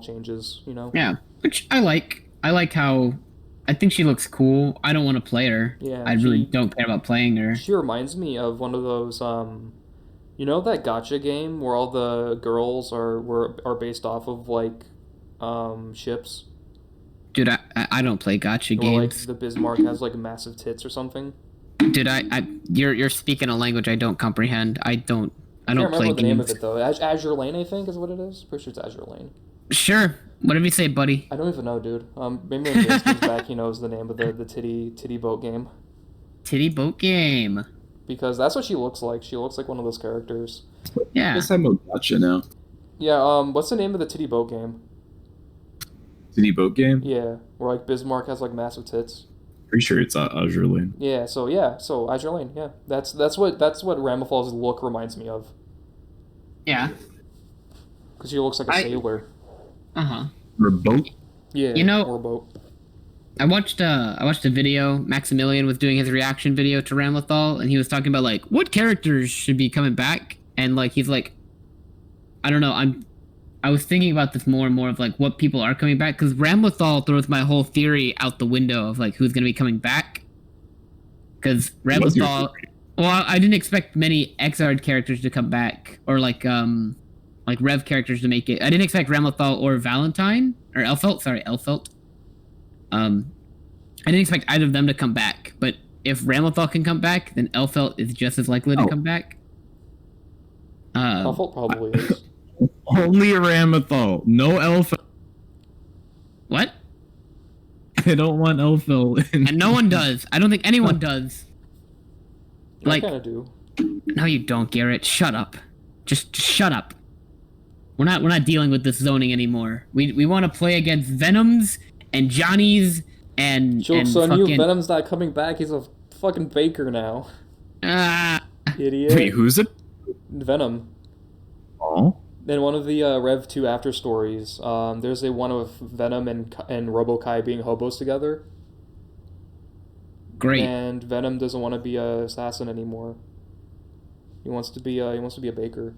changes, you know? Yeah, which I like. I like how, I think she looks cool. I don't want to play her. Yeah, I really don't care about playing her. She reminds me of one of those, you know that gacha game where all the girls are based off of like, ships? Dude, I don't play gacha or games. Like the Bismarck has like massive tits or something. Dude, you're speaking a language I don't comprehend. I don't play games. I can't remember the name of it though. Azure Lane, I think, is what it is. Pretty sure it's Azure Lane. Sure, whatever you say, buddy. I don't even know, dude. Maybe when Jace comes back, he knows the name of the titty boat game. Titty boat game. Because that's what she looks like. She looks like one of those characters. Yeah. I guess I'm a gotcha now. Yeah. What's the name of the titty boat game? Titty boat game? Yeah, where like Bismarck has like massive tits. Pretty sure it's Azure Lane. Yeah. So Azure Lane. Yeah. That's what Ramlethal's look reminds me of. Yeah. Because she looks like a sailor. Or a boat? Yeah. Or a boat. I watched a video. Maximilian was doing his reaction video to Ramlethal, and he was talking about like what characters should be coming back, and like he's like, I don't know. I was thinking about this more and more of like what people are coming back, because Ramlethal throws my whole theory out the window of like who's gonna be coming back. Because Ramlethal, well, I didn't expect many Exard characters to come back, or like Rev characters to make it. I didn't expect Ramlethal or Valentine or Elfelt. Sorry, Elfelt. I didn't expect either of them to come back, but if Ramlethal can come back, then Elfelt is just as likely to come back. Elfelt probably is. Only Ramlethal, no Elfelt. What? I don't want Elfelt. And no one does. I don't think anyone does. I kind of do. No, you don't, Garrett. Shut up. Just shut up. We're not dealing with this zoning anymore. We want to play against Venoms and Johnny's and Joke's on fucking... you. Venom's not coming back. He's a fucking baker now. Idiot. Wait, who's it? Venom. Oh, In one of the Rev 2 after stories, there's a one of Venom and Robo-Kai being hobos together. Great. And Venom doesn't want to be an assassin anymore. He wants to be a baker.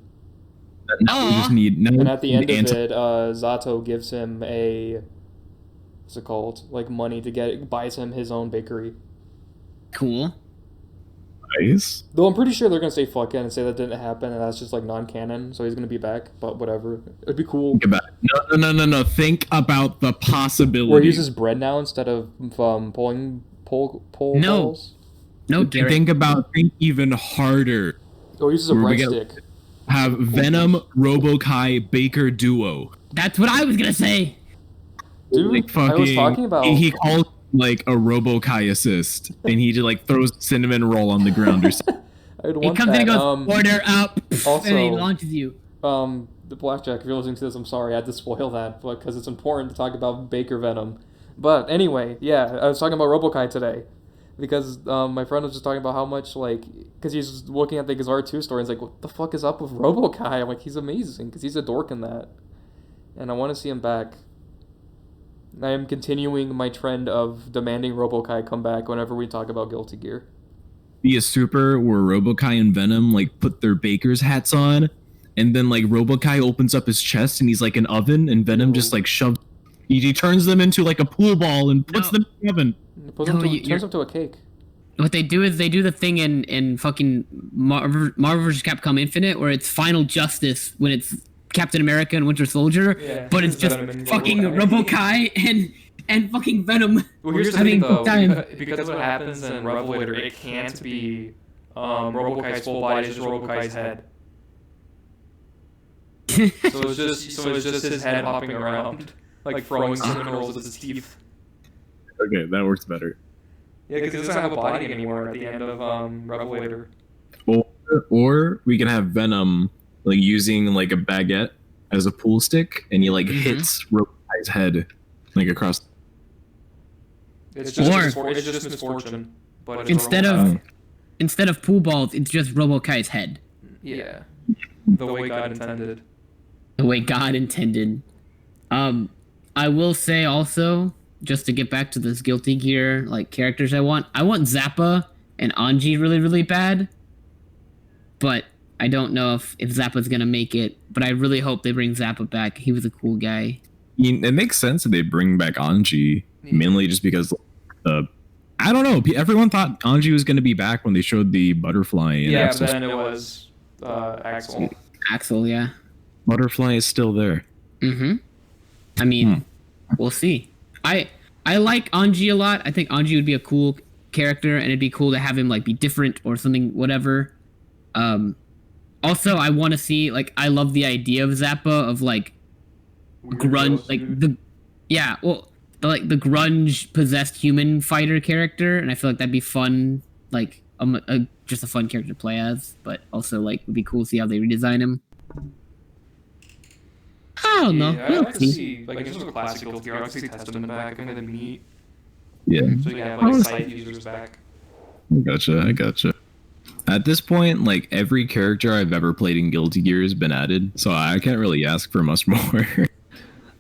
now we just need. And at the end of it, Zato gives him what's it called? Like money to buys him his own bakery. Cool. Nice. Though I'm pretty sure they're gonna say fuck it and say that didn't happen and that's just like non-canon, so he's gonna be back. But whatever, it'd be cool. Think about no. Think about the possibility. Where he uses bread now instead of pole No. balls. No, Garrett. Think even harder. Oh, he uses a Where we breadstick. Have Venom Robo-Kai Baker duo. That's what I was gonna say. Dude, Like I was talking about. He calls like a Robo-Kai assist, and he just like throws cinnamon roll on the ground or something. I'd He want comes in that. and goes, order up, also- and he launches you. The Blackjack, if you're listening to this, I'm sorry, I had to spoil that, because it's important to talk about Baker Venom. But anyway, yeah, I was talking about Robo-Kai today. Because my friend was just talking about how much, like, because he's looking at the Gazar 2 story, and he's like, what the fuck is up with Robo-Kai? I'm like, he's amazing, because he's a dork in that. And I want to see him back. I am continuing my trend of demanding Robo-Kai come back whenever we talk about Guilty Gear. Be a super where Robo-Kai and Venom like put their baker's hats on, and then like Robo-Kai opens up his chest and he's like an oven, and Venom just like shoves. He turns them into like a pool ball and puts them in the oven. Turns up to a cake. What they do is they do the thing in fucking Marvel vs. Capcom Infinite where it's Final Justice when it's Captain America and Winter Soldier, Yeah, but it's just Venom and fucking Robo-Kai and fucking Venom. Well, here's the having thing, though. time. Because what happens in Revelator, it can't be Robo-Kai's full body, it's just Robo-Kai's head. So it's just his head hopping around, like throwing cinnamon rolls with his teeth. Okay, that works better. Yeah, because he doesn't have a body anymore at the end of Revelator. Or we can have Venom like using like a baguette as a pool stick, and he like hits Robo-Kai's head like across. It's just misfortune. But it's instead of pool balls, it's just Robo-Kai's head. Yeah, the way God intended. The way God intended. I will say also, just to get back to this Guilty Gear like characters I want Zappa and Anji really, really bad. But I don't know if Zappa's gonna make it. But I really hope they bring Zappa back. He was a cool guy. It makes sense that they bring back Anji, mainly just because I don't know. Everyone thought Anji was going to be back when they showed the butterfly. Yeah, but then it was Axel. Axel, yeah. Butterfly is still there. Mm-hmm. I mean, we'll see. I like Anji a lot. I think Anji would be a cool character, and it'd be cool to have him like be different or something, whatever. Also, I want to see like I love the idea of Zappa of like grunge, like the the grunge possessed human fighter character, and I feel like that'd be fun, like just a fun character to play as, but also like would be cool to see how they redesign him. I don't know. I'd like to see, like, in terms of classic Guilty Gear, I'd like to see Testament back. I think that'd be neat. Yeah. So you have like site users back. I gotcha. At this point, like every character I've ever played in Guilty Gear has been added, so I can't really ask for much more.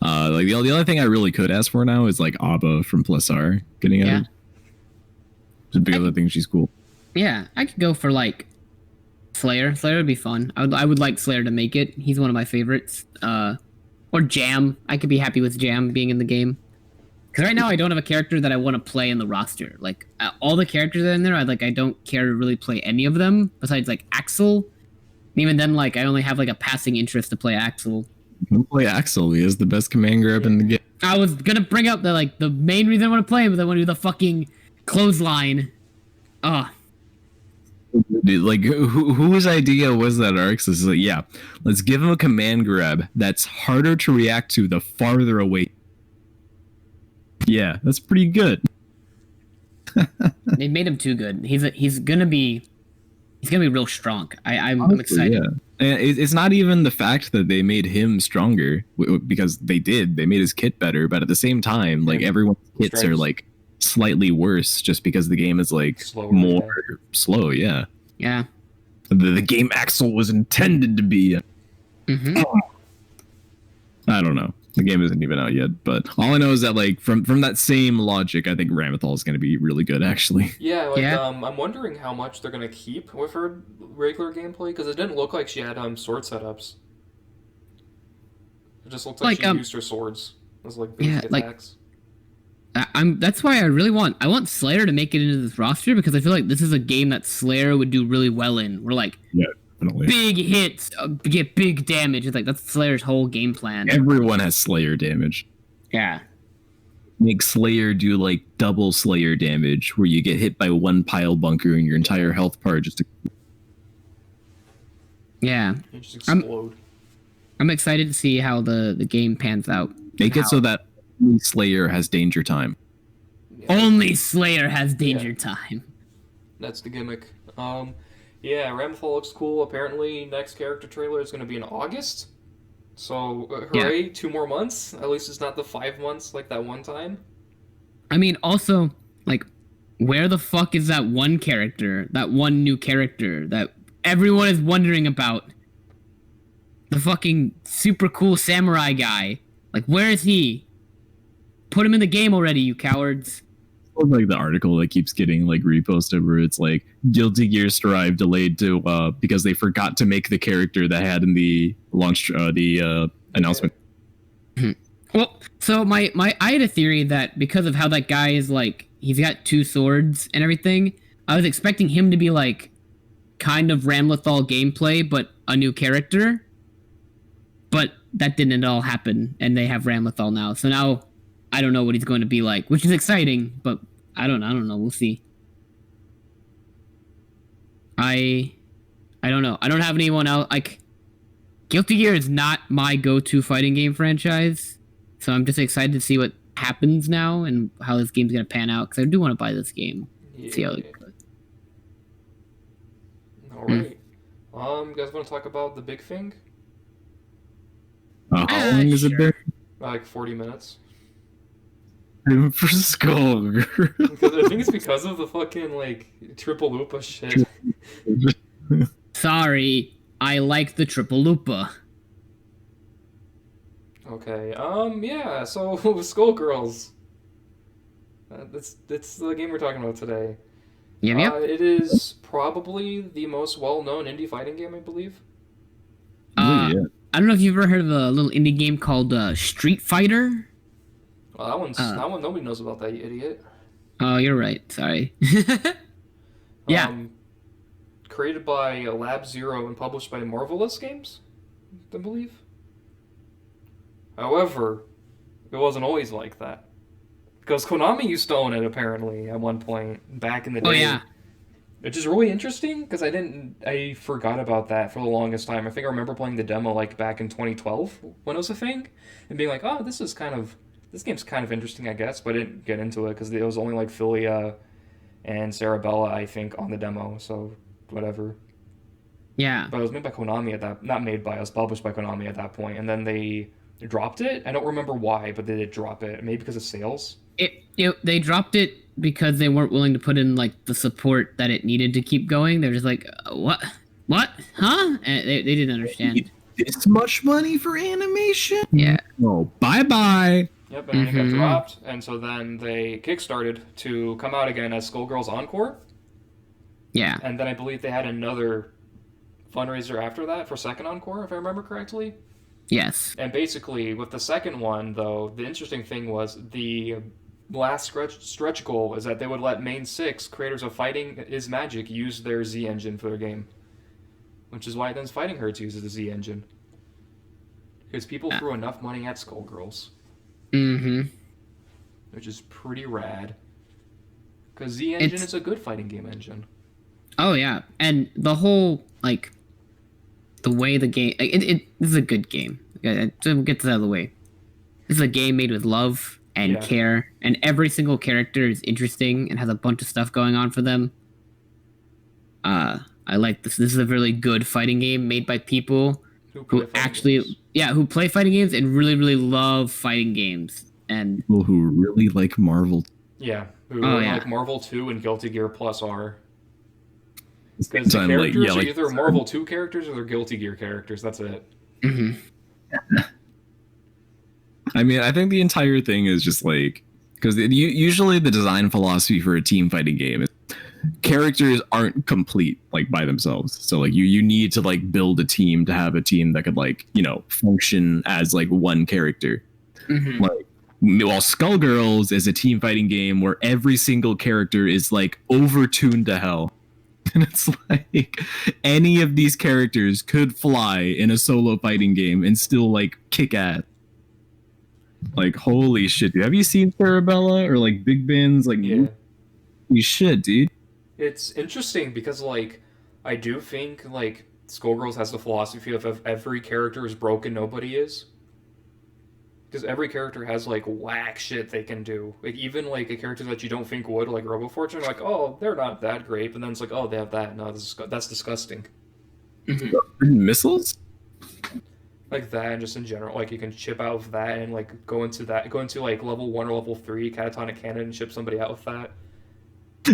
Like the only thing I really could ask for now is like Abba from Plus R getting added. Just because I think she's cool. Yeah, I could go for like Slayer. Slayer would be fun. I would like Slayer to make it. He's one of my favorites. Or Jam. I could be happy with Jam being in the game. Because right now I don't have a character that I want to play in the roster. Like all the characters that are in there, I don't care to really play any of them besides like Axel. And even then, like I only have like a passing interest to play Axel. Don't play Axel. He is the best command grab in the game. I was gonna bring up the main reason I want to play him, but I want to do the fucking clothesline. Like whose idea was that Arx? Is like, yeah, let's give him a command grab that's harder to react to the farther away. Yeah, that's pretty good. They made him too good. He's gonna be real strong. I'm excited. Yeah. And it's not even the fact that they made him stronger, because they made his kit better, but at the same time, like everyone's kits are like slightly worse just because the game is like slow. Yeah. Yeah. The game Axel was intended to be. Mm-hmm. I don't know. The game isn't even out yet, but all I know is that like from that same logic, I think Ramleathal is going to be really good actually. Yeah, Yeah. I'm wondering how much they're gonna keep with her regular gameplay because it didn't look like she had sword setups. It just looked like Like she used her swords as like yeah, basic like attacks. I'm that's why I want Slayer to make it into this roster because I feel like this is a game that Slayer would do really well in. We're like Yeah, definitely. big hits, get big damage. It's like that's Slayer's whole game plan. Everyone has Slayer damage. Yeah. Make Slayer do like double Slayer damage, where you get hit by one pile bunker and your entire health bar just. Yeah. You just explode. I'm excited to see how the game pans out. Make it so that only Slayer has danger time. Yeah, Only Slayer has danger time. that's the gimmick. Yeah, Ramleathal looks cool. Apparently, next character trailer is going to be in August. So, hooray, 2 more months. At least it's not the 5 months like that one time. I mean, also, like, where the fuck is that one character, that one new character that everyone is wondering about? The fucking super cool samurai guy. Like, where is he? Put him in the game already, you cowards. Like the article that keeps getting like reposted where it's like Guilty Gear Strive delayed to because they forgot to make the character that had in the launch announcement. Well, so I had a theory that because of how that guy is like he's got 2 swords and everything, I was expecting him to be like kind of Ramleathal gameplay but a new character. But that didn't at all happen and they have Ramleathal now. So now I don't know what he's going to be like, which is exciting, but I don't know. We'll see. I don't know. I don't have anyone else. Like, Guilty Gear is not my go-to fighting game franchise, so I'm just excited to see what happens now and how this game's gonna pan out. Because I do want to buy this game. Yeah. See how it goes. All right. You guys want to talk about the big thing? How long has it been? Like 40 minutes. For Skullgirls. Because I think it's because of the fucking like Tripleupas shit. Sorry, I like the Tripleupa. Okay. Yeah. So Skullgirls. That's the game we're talking about today. Yep. It is probably the most well-known indie fighting game, I believe. I don't know if you've ever heard of a little indie game called Street Fighter. Well, that one nobody knows about that, you idiot. Oh, you're right. Sorry. Yeah. Created by Lab Zero and published by Marvelous Games, I believe. However, it wasn't always like that. Because Konami used to own it, apparently, at one point, back in the day. Oh, yeah. Which is really interesting, because I forgot about that for the longest time. I think I remember playing the demo, like, back in 2012, when it was a thing, and being like, oh, this game's kind of interesting, I guess, but I didn't get into it, because it was only, like, Philia and Sarabella, I think, on the demo, so whatever. Yeah. But it was made by Konami at that... Not made by us, published by Konami at that point, and then they dropped it. I don't remember why, but they did drop it. Maybe because of sales? They dropped it because they weren't willing to put in, like, the support that it needed to keep going. They're just like, what? Huh? And they didn't understand. This much money for animation? Yeah. Oh, bye-bye. Yep, and then it got dropped, and so then they kickstarted to come out again as Skullgirls Encore. Yeah. And then I believe they had another fundraiser after that for second Encore, if I remember correctly. Yes. And basically, with the second one, though, the interesting thing was the last stretch goal is that they would let main 6 creators of Fighting is Magic use their Z engine for their game. Which is why then Fighting Herds uses the Z engine. Because people threw enough money at Skullgirls. Mm-hmm. Which is pretty rad. Because Z engine is a good fighting game engine. Oh, yeah. And the whole, like, the way the game... This is a good game. To get this out of the way. This is a game made with love and care. And every single character is interesting and has a bunch of stuff going on for them. I like this. This is a really good fighting game made by people who actually... Yeah, who play fighting games and really, really love fighting games. And people who really like Marvel. Yeah, who like Marvel 2 and Guilty Gear Plus R. Because the characters are either Marvel 2 characters or they're Guilty Gear characters, that's it. Mm-hmm. I mean, I think the entire thing is just like, because usually the design philosophy for a team fighting game is characters aren't complete like by themselves. So like you need to like build a team to have a team that could like, you know, function as like one character. Mm-hmm. Like, well, Skullgirls is a team fighting game where every single character is like overtuned to hell. And it's like any of these characters could fly in a solo fighting game and still like kick ass. Like, holy shit, dude. Have you seen Parabella or like Big Ben's like Yeah. shit, dude? It's interesting because, like, I do think, like, Skullgirls has the philosophy of if every character is broken, nobody is. Because every character has, like, whack shit they can do. Like, even, like, a character that you don't think would, like RoboFortune, like, oh, they're not that great. But then it's like, oh, they have that. No, that's disgusting. Mm-hmm. Missiles? Like that, and just in general, like, you can chip out of that and, like, go into, like, level 1 or level 3 catatonic cannon and chip somebody out with that.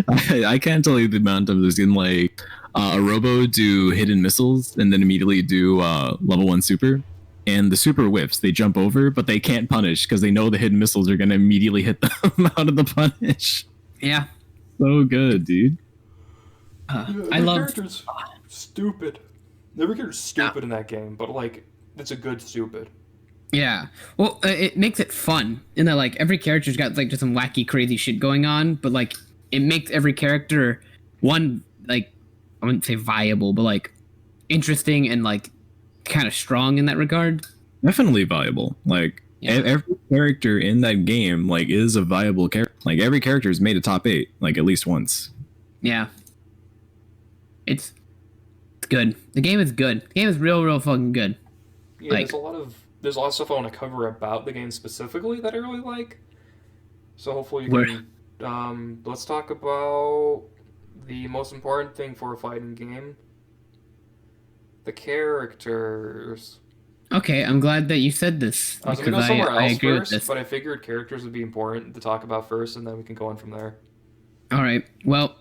I can't tell you the amount of this in like a robo do hidden missiles and then immediately do level 1 super, and the super whiffs, they jump over but they can't punish because they know the hidden missiles are going to immediately hit them out of the punish. Yeah. So good, dude. I love character's stupid. Every character's stupid in that game, but like it's a good stupid. Yeah. Well, it makes it fun in that like every character's got like just some wacky crazy shit going on, but like it makes every character one like I wouldn't say viable, but like interesting and like kind of strong in that regard. Definitely viable. Like every character in that game like is a viable character. Like every character has made a top 8 like at least once. Yeah. It's good. The game is good. The game is real fucking good. Yeah, like, there's a lot of stuff I want to cover about the game specifically that I really like. So hopefully you can let's talk about the most important thing for a fighting game. The characters. Okay, I'm glad that you said this. I was going to go somewhere else agree first, with this. but I figured characters would be important to talk about first, and then we can go on from there. All right. Well,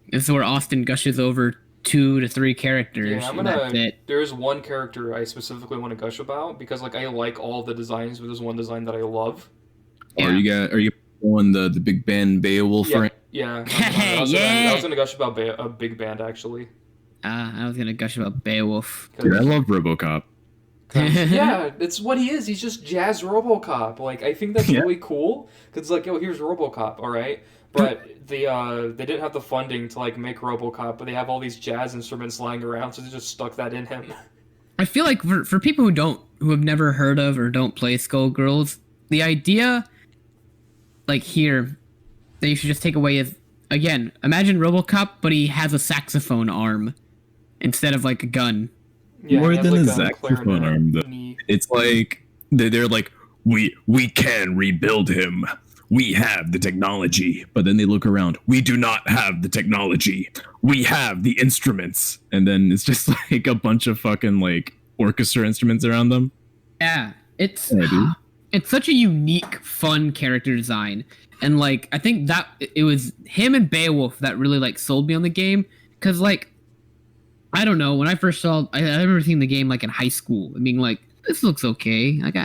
this is where Austin gushes over 2 to 3 characters. Yeah, That's it. There's one character I specifically want to gush about because like I like all the designs, but there's one design that I love. Are you going the Big Ben Beowulf? Yeah. Yeah. I was gonna gush about a big band actually. I was gonna gush about Beowulf. Dude, I love RoboCop. Yeah, it's what he is. He's just jazz RoboCop. Like I think that's really cool because like, yo, here's RoboCop, all right. But they didn't have the funding to like make RoboCop, but they have all these jazz instruments lying around, so they just stuck that in him. I feel like for people who have never heard of or don't play Skullgirls, the idea like here that you should just take away is again, imagine RoboCop, but he has a saxophone arm instead of like a gun. Yeah, More than like a saxophone arm, though. It's like they're like we can rebuild him. We have the technology, but then they look around. We do not have the technology. We have the instruments, and then it's just like a bunch of fucking like orchestra instruments around them. Yeah, it's such a unique, fun character design, and like I think that it was him and Beowulf that really like sold me on the game, because like I don't know, when I first saw, I remember seeing the game like in high school and being like, this looks okay, like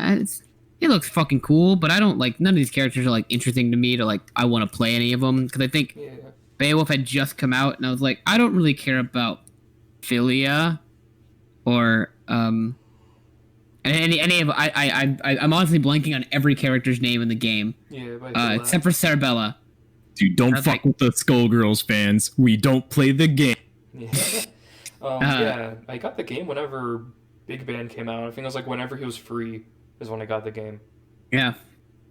it looks fucking cool, but I don't like none of these characters are like interesting to me to like I want to play any of them because I think Beowulf had just come out and I was like I don't really care about Philia or any of I'm honestly blanking on every character's name in the game except for Cerebella. Dude, don't fuck with the Skullgirls fans. We don't play the game. Yeah, I got the game whenever Big Band came out. I think it was like whenever he was free is when I got the game. Yeah.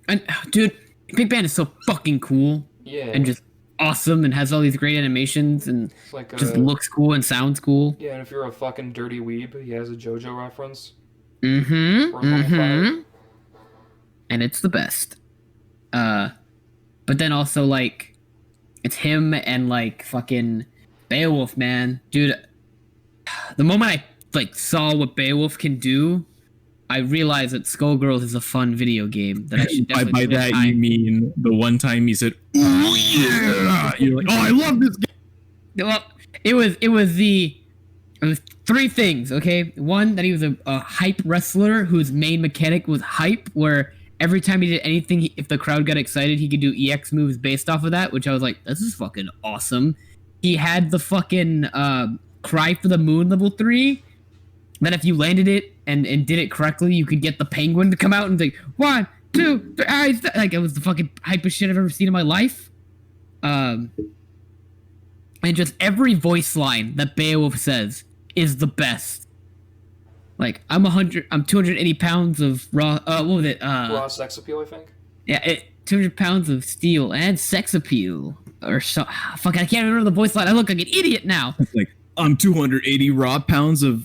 And dude, Big Band is so fucking cool. Yeah. And just awesome and has all these great animations and like just looks cool and sounds cool. Yeah, and if you're a fucking dirty weeb, he has a JoJo reference. And it's the best. But then also like it's him and like fucking Beowulf, man. Dude, the moment I like saw what Beowulf can do, I realized that Skullgirls is a fun video game that I should definitely by that you mean the one time he said, "Oh yeah," you're like, "Oh, I love this game." Well, it was Three things, okay? One, that he was a hype wrestler whose main mechanic was hype, where every time he did anything, if the crowd got excited, he could do EX moves based off of that, which I was like, this is fucking awesome. He had the fucking Cry for the Moon level 3, that if you landed it and did it correctly, you could get the penguin to come out and say, 1, 2, 3, like, it was the fucking hypest shit I've ever seen in my life. And just every voice line that Beowulf says is the best. Like, I'm 280 pounds of raw, what was it? Raw sex appeal, I think. Yeah, 200 pounds of steel and sex appeal. Or so, fuck, I can't remember the voice line. I look like an idiot now. It's like, I'm 280 raw pounds of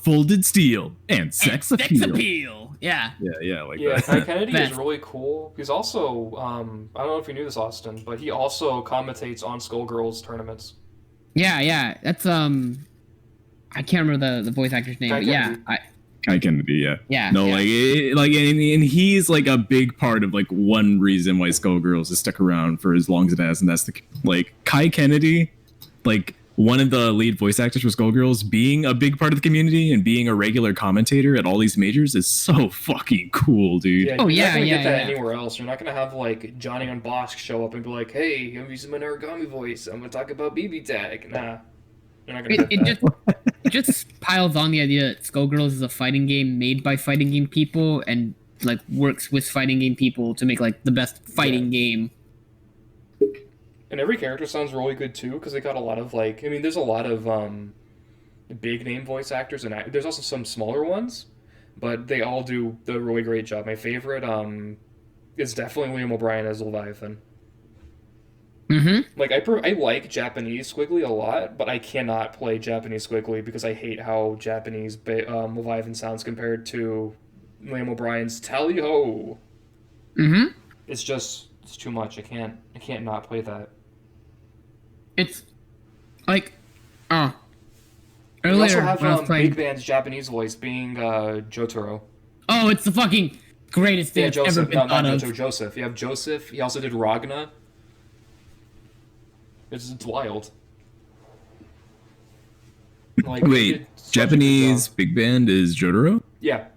folded steel and sex appeal. Sex appeal. Yeah. Yeah, like Yeah, that. Kai Kennedy is really cool. He's also, I don't know if you knew this, Austin, but he also commentates on Skullgirls tournaments. Yeah. That's, I can't remember the voice actor's name, Kai but Kennedy. yeah. Kai Kennedy, yeah. Yeah. No, yeah. and he's like a big part of like one reason why Skullgirls has stuck around for as long as it has, and that's like Kai Kennedy, like one of the lead voice actors for Skullgirls, being a big part of the community and being a regular commentator at all these majors is so fucking cool, dude. Yeah, Oh, you're yeah, not gonna yeah, get that yeah. anywhere else. You're not gonna have like Johnny on Bosk show up and be like, "Hey, I'm using my origami voice. I'm gonna talk about BB Tag." Nah, you're not gonna get that. It just piles on the idea that Skullgirls is a fighting game made by fighting game people and like works with fighting game people to make like the best fighting game. And every character sounds really good too, because they got a lot of like, I mean, there's a lot of big name voice actors, and there's also some smaller ones, but they all do the really great job. My favorite is definitely Liam O'Brien as Leviathan. Mm-hmm. Like I like Japanese Squiggly a lot, but I cannot play Japanese Squiggly because I hate how Japanese Leviathan sounds compared to Liam O'Brien's Tally-Ho. Mm-hmm. It's too much. I can't not play that. It's like, We earlier also have when I was playing. Big Band's Japanese voice being Jotaro. Oh, it's the fucking greatest thing Yeah, that's ever Joseph. been No, thought not of. Jotaro. Joseph. You have Joseph. He also did Ragna. It's wild. Like, he Wait, did such a good Japanese job. big band is Jotaro? Yeah.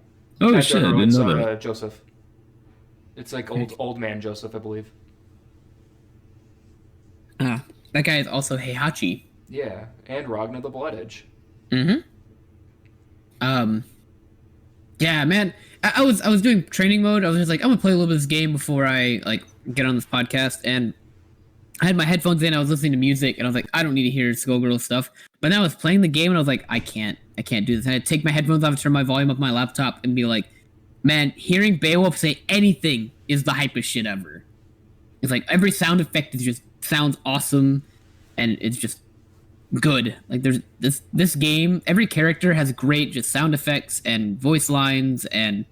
Oh Not shit, I Jotaro, didn't it's, know that. Joseph. It's like old man Joseph, I believe. That guy is also Heihachi. Yeah, and Ragna the Blood Edge. Mm-hmm. Yeah, man. I was doing training mode. I was just like, I'm gonna play a little bit of this game before I like get on this podcast, and I had my headphones in. I was listening to music, and I was like, I don't need to hear Skullgirls stuff. But then I was playing the game, and I was like, I can't do this. I had to take my headphones off, turn my volume up on my laptop, and be like, man, hearing Beowulf say anything is the hypest shit ever. It's like every sound effect is just sounds awesome, and it's just good. Like there's this game, every character has great just sound effects and voice lines, and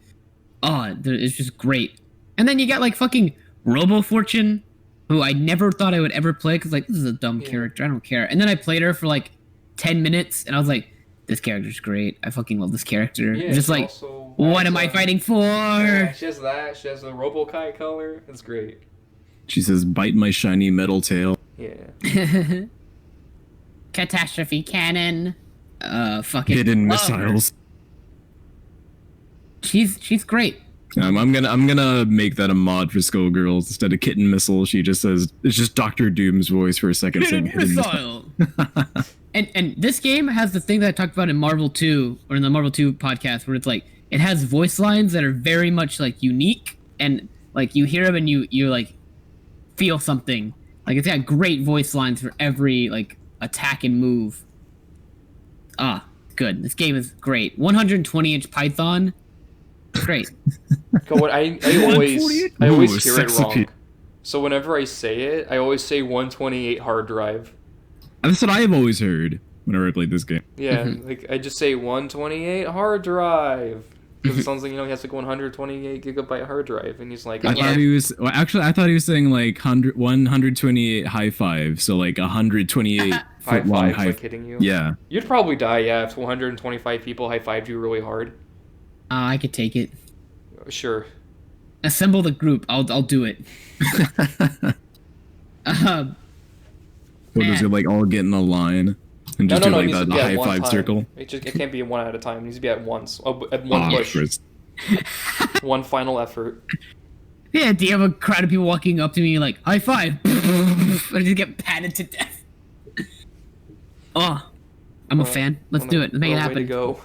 it's just great. And then you got like fucking Robo Fortune, who I never thought I would ever play because like this is a dumb character, I don't care. And then I played her for like 10 minutes, and I was like, this character's great. I fucking love this character. Yeah, Just like, what am I fighting for? Yeah, she has that. She has the Robo-Kai color. It's great. She says, bite my shiny metal tail. Yeah. Catastrophe cannon. Fucking Hidden love her. missiles. She's great. I'm gonna make that a mod for Skullgirls. Instead of kitten missile, she just says it's just Doctor Doom's voice for a second saying hidden missile. And this game has the thing that I talked about in Marvel 2 or in the Marvel 2 podcast, where it's like it has voice lines that are very much like unique, and like you hear them and you like feel something. Like it's got great voice lines for every like attack and move. Good. This game is great. 120-inch Python. Great. I always Ooh, hear it sex wrong. appeal. So whenever I say it, I always say 128 hard drive. That's what I have always heard whenever I played this game. Yeah, like I just say 128 hard drive. Because it sounds like, he has like 128 gigabyte hard drive, and he's like, I thought he was I thought he was saying like 128 high five, so like 128 high foot long five, high. like hitting you. Yeah. You'd probably die, if 125 people high fived you really hard. I could take it. Sure. Assemble the group. I'll do it. We'll just like all get in a line. And No, just no, do no. It like needs to the be at high one five time. circle. It can't be one at a time. It needs to be at once. Oh, at one push. Chris. One final effort. Yeah, do you have a crowd of people walking up to me like, high five? I just get patted to death. Oh, I'm a fan. Let's do it. Let's make it happen. Way to go.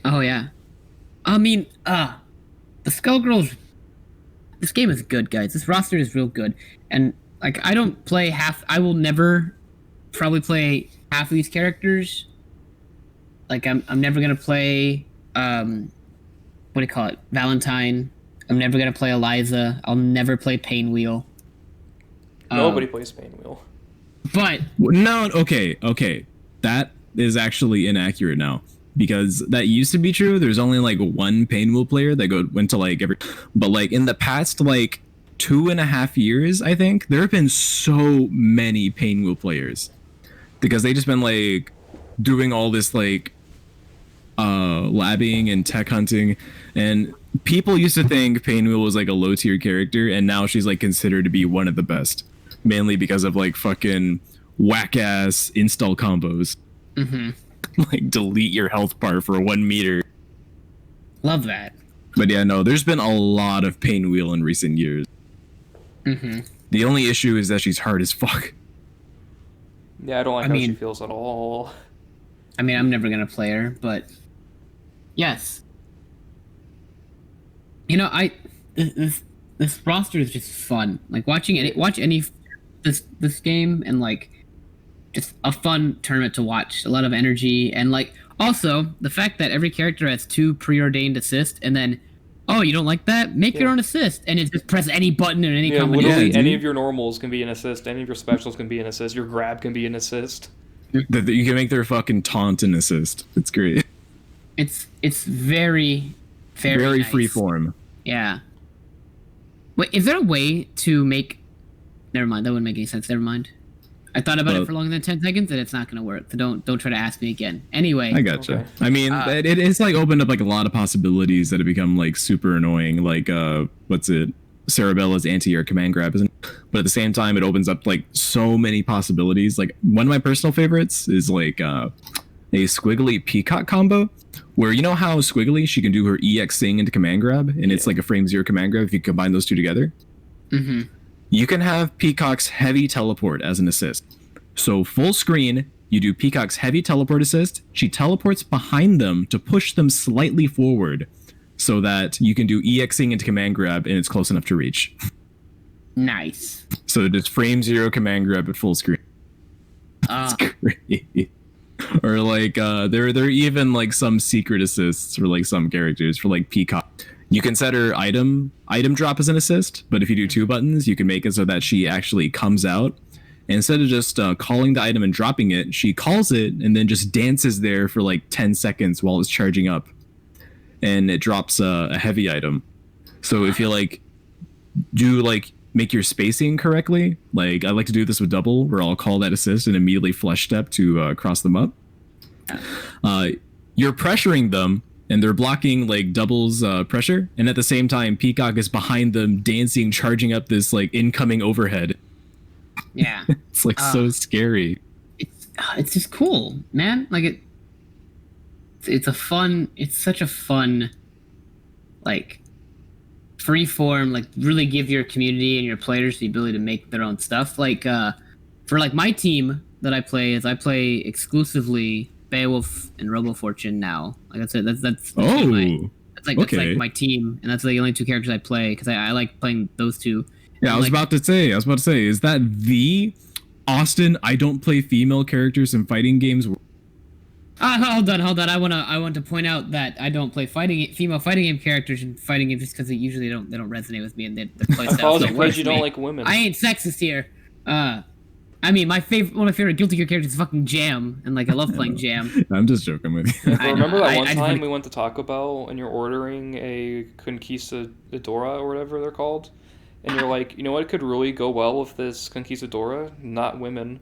Oh, yeah. I mean, the Skullgirls... This game is good, guys. This roster is real good. And, like, I don't play half... I will never probably play half of these characters. Like, I'm never gonna play, what do you call it? Valentine. I'm never gonna play Eliza. I'll never play Painwheel. Nobody plays Painwheel. But... No, okay. That is actually inaccurate now. Because that used to be true. There's only like one Painwheel player that went to like every... But like in the past like 2.5 years, I think, there have been so many Painwheel players. Because they just been like doing all this like labbing and tech hunting, and people used to think Painwheel was like a low tier character, and now she's like considered to be one of the best, mainly because of like fucking whack ass install combos. Like delete your health bar for 1 meter. Love that. But yeah, no, there's been a lot of Painwheel in recent years. The only issue is that she's hard as fuck. Yeah, I don't like how she feels at all. I mean, I'm never gonna play her, but yes. You know, this roster is just fun. Like watch any this game, and like just a fun tournament to watch. A lot of energy, and like also the fact that every character has 2 preordained assists, and then you don't like that? Make your own assist, and just press any button in any combination. Literally any of your normals can be an assist. Any of your specials can be an assist. Your grab can be an assist. You can make their fucking taunt an assist. It's great. It's very nice. Freeform. Yeah. Wait, is there a way to make... Never mind, that wouldn't make any sense. Never mind. I thought about it for longer than 10 seconds, and it's not going to work. So don't try to ask me again. Anyway. I gotcha. Okay. I mean, it's like opened up like a lot of possibilities that have become like super annoying. Like, what's it? Cerebella's anti-air command grab, isn't it? But at the same time, it opens up like so many possibilities. Like one of my personal favorites is like a Squiggly Peacock combo, where you know how Squiggly, she can do her EX thing into command grab, and it's like a frame 0 command grab if you combine those two together. You can have Peacock's heavy teleport as an assist. So full screen, you do Peacock's heavy teleport assist. She teleports behind them to push them slightly forward, so that you can do EXing into command grab and it's close enough to reach. Nice. So just frame 0 command grab at full screen. That's great. Or like there are even like some secret assists for like some characters. For like Peacock, you can set her item drop as an assist, but if you do 2 buttons, you can make it so that she actually comes out. And instead of just calling the item and dropping it, she calls it and then just dances there for like 10 seconds while it's charging up. And it drops a heavy item. So if you like make your spacing correctly, like I like to do this with double, where I'll call that assist and immediately flush step to cross them up. You're pressuring them, and they're blocking like doubles pressure, and at the same time, Peacock is behind them, dancing, charging up this like incoming overhead. Yeah, it's like so scary. It's just cool, man. Like it's such a fun, like, free form, like really give your community and your players the ability to make their own stuff. Like for like my team that I play exclusively Beowulf and Robo Fortune now. Like that's it. That's like my team, and that's the only 2 characters I play because I like playing those 2. Yeah, I was about to say, is that the Austin I don't play female characters in fighting games? Hold on. I want to point out that I don't play female fighting game characters in fighting games just because they usually don't resonate with me, and the play style. Because you don't like women. I ain't sexist here. I mean, one of my favorite Guilty Gear characters is fucking Jam, and like I love playing Jam. I'm just joking with you. Remember that one time we went to Taco Bell and you're ordering a Conquistadora or whatever they're called, and you're like, you know what could really go well with this Conquistadora? Not women.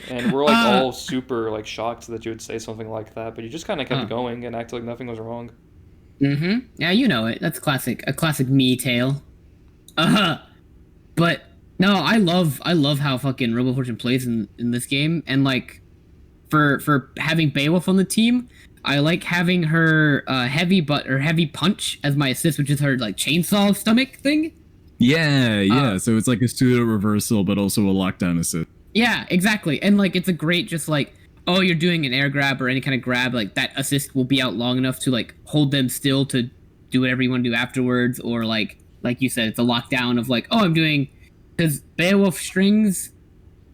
And we're like all super like shocked that you would say something like that, but you just kind of kept going and acted like nothing was wrong. Yeah, you know it. That's a classic me tale. But No, I love how fucking Robo Fortune plays in this game, and like for having Beowulf on the team, I like having her heavy punch as my assist, which is her like chainsaw stomach thing. Yeah. So it's like a pseudo reversal, but also a lockdown assist. Yeah, exactly. And like it's a great just like, oh, you're doing an air grab or any kind of grab, like that assist will be out long enough to like hold them still to do whatever you want to do afterwards, or like you said, it's a lockdown of like, oh, I'm doing, because Beowulf strings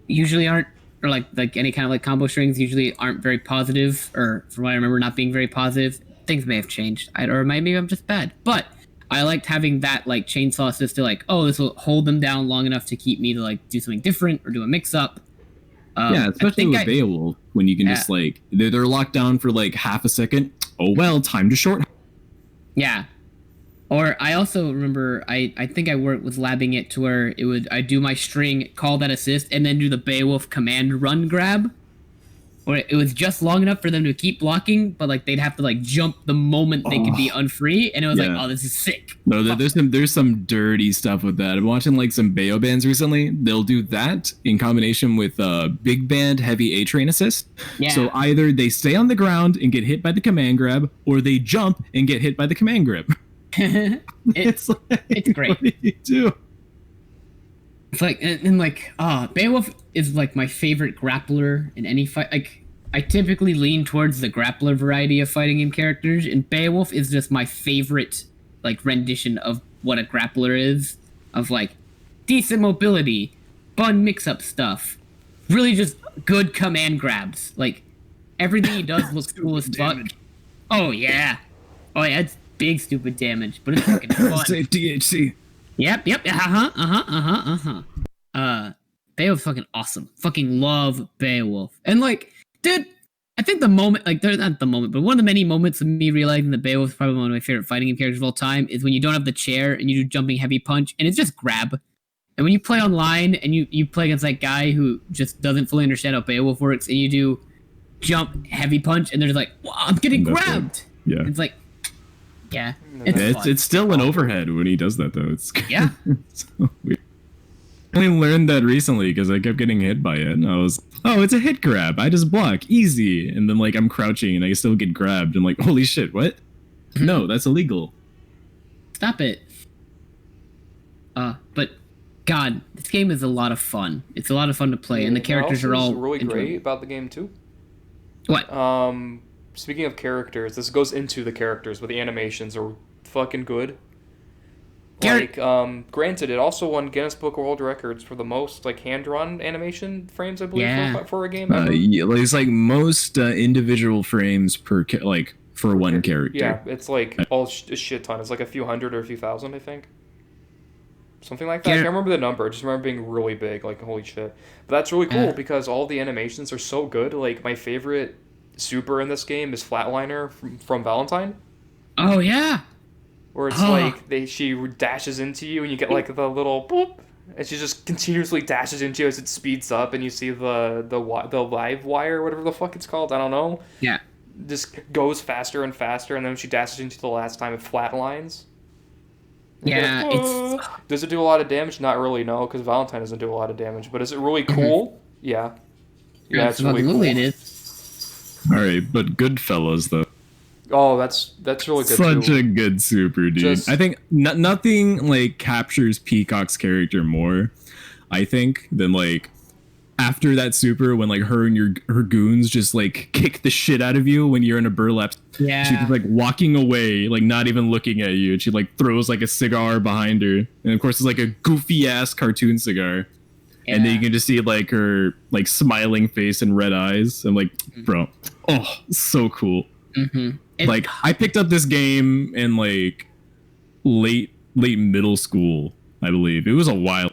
usually aren't, or like any kind of like combo strings usually aren't very positive, or from what I remember, not being very positive. Things may have changed, or maybe I'm just bad, but I liked having that like chainsaw assist to like, oh, this will hold them down long enough to keep me to like do something different or do a mix up. Yeah, especially with Beowulf, when you can just like they're locked down for like half a second. Oh well, time to short. Yeah. Or I also remember I think I was labbing it to where I do my string, call that assist, and then do the Beowulf command run grab. Or it was just long enough for them to keep blocking, but like they'd have to like jump the moment they could be unfree, and it was like, oh, this is sick. No, there's some dirty stuff with that. I'm watching like some Bayo bands recently. They'll do that in combination with big band heavy A train assist. Yeah. So either they stay on the ground and get hit by the command grab, or they jump and get hit by the command grab. it's great. What do you do? It's like and like Beowulf is like my favorite grappler in any fight. Like I typically lean towards the grappler variety of fighting game characters, and Beowulf is just my favorite like rendition of what a grappler is, of like decent mobility, fun mix-up stuff, really just good command grabs. Like everything he does looks cool as fuck. Oh yeah, it's big stupid damage, but it's fucking fun. Save DHC. Yep. Beowulf's fucking awesome. Fucking love Beowulf. And like, dude, I think the moment, like, there's not the moment, but one of the many moments of me realizing that Beowulf's probably one of my favorite fighting game characters of all time is when you don't have the chair and you do jumping heavy punch, and it's just grab. And when you play online and you play against that guy who just doesn't fully understand how Beowulf works, and you do jump heavy punch, and they're just like, wow, I'm getting grabbed. Yeah. It's like, yeah. It's still an overhead when he does that though. It's yeah. It's so weird. I only learned that recently because I kept getting hit by it, and I was, oh, it's a hit grab. I just block easy, and then like I'm crouching and I still get grabbed. I'm like, holy shit, what? No, that's illegal. Stop it. But God, this game is a lot of fun. It's a lot of fun to play, and the characters are all really great about the game too. What? Speaking of characters, this goes into the characters, but the animations are fucking good. Like, granted, it also won Guinness Book of World Records for the most like hand-drawn animation frames, I believe, for a game ever. It's like most individial frames per for one character. Yeah, it's like a shit ton. It's like a few hundred or a few thousand, I think. Something like that. I can't remember the number. I just remember being really big, like holy shit. But that's really cool because all the animations are so good. Like my favorite super in this game is Flatliner from Valentine. Oh yeah. Where it's like she dashes into you and you get like the little boop, and she just continuously dashes into you as it speeds up, and you see the live wire, whatever the fuck it's called, I don't know. Yeah. Just goes faster and faster, and then when she dashes into the last time, it flatlines. Yeah, Does it do a lot of damage? Not really, no, because Valentine doesn't do a lot of damage. But is it really cool? Yeah. Yeah, it's really cool. It is. All right, but Goodfellas though. Oh, that's really good. Such a good super, dude. I think nothing like captures Peacock's character more, I think, than like after that super when like her and her goons just like kick the shit out of you when you're in a burlap. Yeah. She's like walking away, like not even looking at you. And she like throws like a cigar behind her. And of course it's like a goofy ass cartoon cigar. Yeah. And then you can just see like her like smiling face and red eyes. I'm like, bro, so cool. Mm-hmm. Like I picked up this game in like late middle school, I believe. It was a while,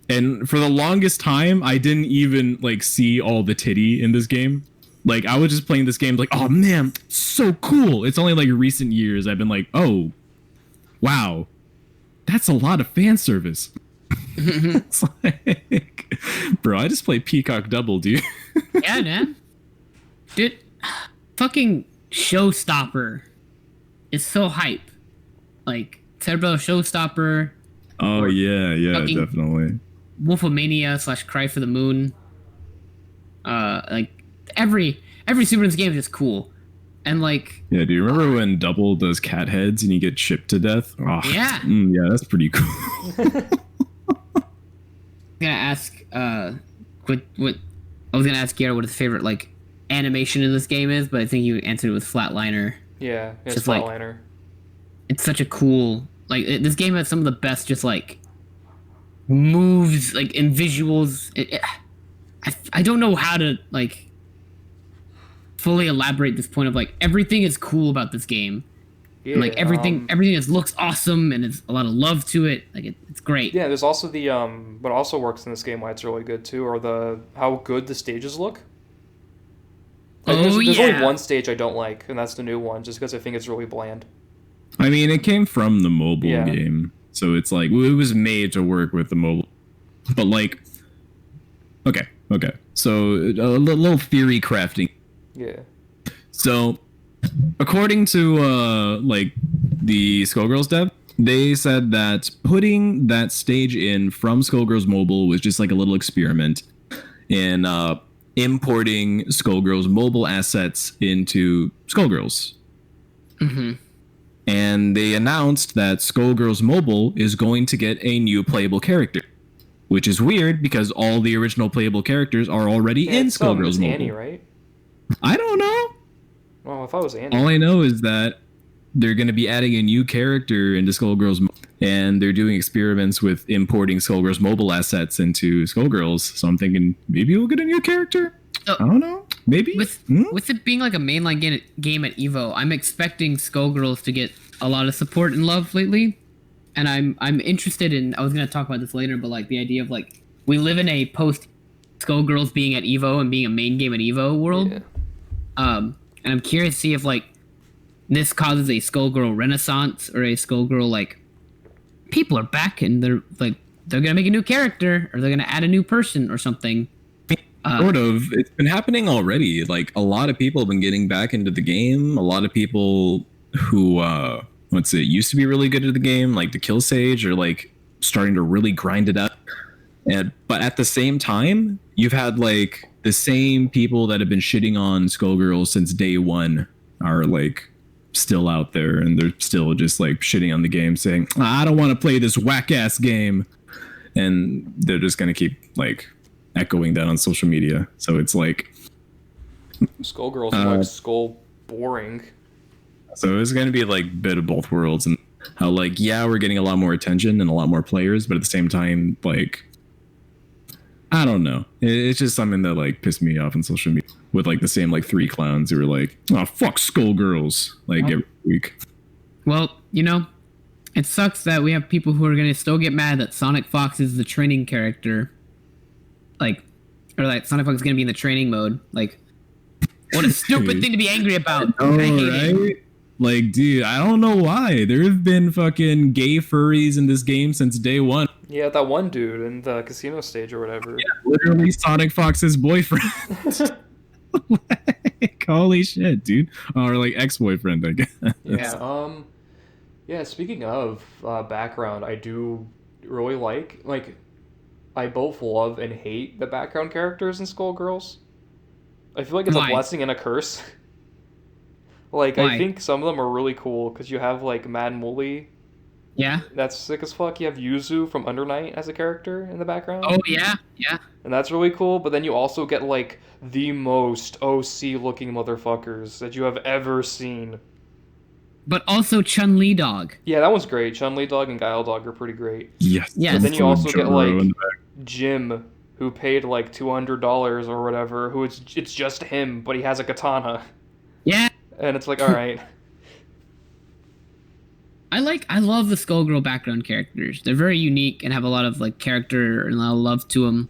and for the longest time I didn't even like see all the titty in this game. Like I was just playing this game like, oh man, so cool. It's only like recent years I've been like, oh wow, that's a lot of fan service. It's like, bro, I just play Peacock Double, dude. Yeah, man. Dude, fucking Showstopper is so hype. Like, Cerebral Showstopper. Oh yeah, fucking definitely. Wolfomania / Cry for the Moon. Like every Super NES game is just cool, and like Yeah, do you remember when Double does cat heads and you get chipped to death? Oh, yeah. Yeah, that's pretty cool. I'm gonna ask what I was gonna ask Garrett what his favorite like animation in this game is, but I think you answered it with Flatliner. Yeah, it's Just like- Flatliner. It's such a cool this game has some of the best just like moves like and visuals. I don't know how to like fully elaborate this point of like everything is cool about this game. Yeah, And, like everything just looks awesome and it's a lot of love to it. Like it's great. Yeah, there's also the what also works in this game, why it's really good too, are the how good the stages look. Like, there's only one stage I don't like, and that's the new one, just because I think it's really bland. I mean, it came from the mobile Yeah. game, so it's like it was made to work with the mobile. But like, okay. So a little theory crafting. Yeah. So, according to like the Skullgirls dev, they said that putting that stage in from Skullgirls Mobile was just like a little experiment in importing Skullgirls mobile assets into Skullgirls. Mm-hmm. And they announced that Skullgirls Mobile is going to get a new playable character, which is weird because all the original playable characters are already in it's Skullgirls Mobile. Annie, right? I don't know. Oh, I thought it was Annie. All I know is that they're going to be adding a new character into Skullgirls, and they're doing experiments with importing Skullgirls mobile assets into Skullgirls. So I'm thinking maybe we'll get a new character. I don't know. Maybe With it being like a mainline game at Evo, I'm expecting Skullgirls to get a lot of support and love lately, and I'm interested in. I was gonna talk about this later, but like the idea of like we live in a post Skullgirls being at Evo and being a main game at Evo world. Yeah. And I'm curious to see if like this causes a Skullgirl renaissance or a Skullgirl like people are back and they're gonna make a new character or they're gonna add a new person or something. Sort of. It's been happening already. Like a lot of people have been getting back into the game. A lot of people who used to be really good at the game, like the Kill Sage, are like starting to really grind it up. But at the same time, you've had like the same people that have been shitting on Skullgirls since day one are like still out there, and they're still just like shitting on the game, saying, "I don't want to play this whack ass game," and they're just gonna keep like echoing that on social media. So it's like Skullgirls is like skull boring. So it's gonna be like a bit of both worlds, and how like we're getting a lot more attention and a lot more players, but at the same time, like I don't know. It's just something that like pissed me off on social media with like the same like 3 clowns who were like, "Oh fuck Skullgirls," like every week. Well, it sucks that we have people who are gonna still get mad that Sonic Fox is the training character. Or like Sonic Fox is gonna be in the training mode. Like, what a stupid thing to be angry about. Oh, I hate it. Like, dude, I don't know why. There have been fucking gay furries in this game since day one. Yeah, that one dude in the casino stage or whatever. Yeah, literally Sonic Fox's boyfriend. Like, holy shit, dude. Or like ex-boyfriend, I guess. Yeah. Yeah. Speaking of background, I do really like I both love and hate the background characters in Skullgirls. I feel like it's Why? a blessing and a curse. Like, Why? I think some of them are really cool because you have like Mad Mully. Yeah. That's sick as fuck. You have Yuzu from Under Night as a character in the background. Oh yeah. Yeah. And that's really cool, but then you also get like the most OC looking motherfuckers that you have ever seen. But also Chun-Li Dog. Yeah, that one's great. Chun-Li Dog and Guile Dog are pretty great. Yes. Yes. But then you also get Jotaro like in the back. Jim, who paid like $200 or whatever, who it's just him, but he has a katana. Yeah. And it's like, alright. I love the Skullgirl background characters. They're very unique and have a lot of like character and a lot of love to them.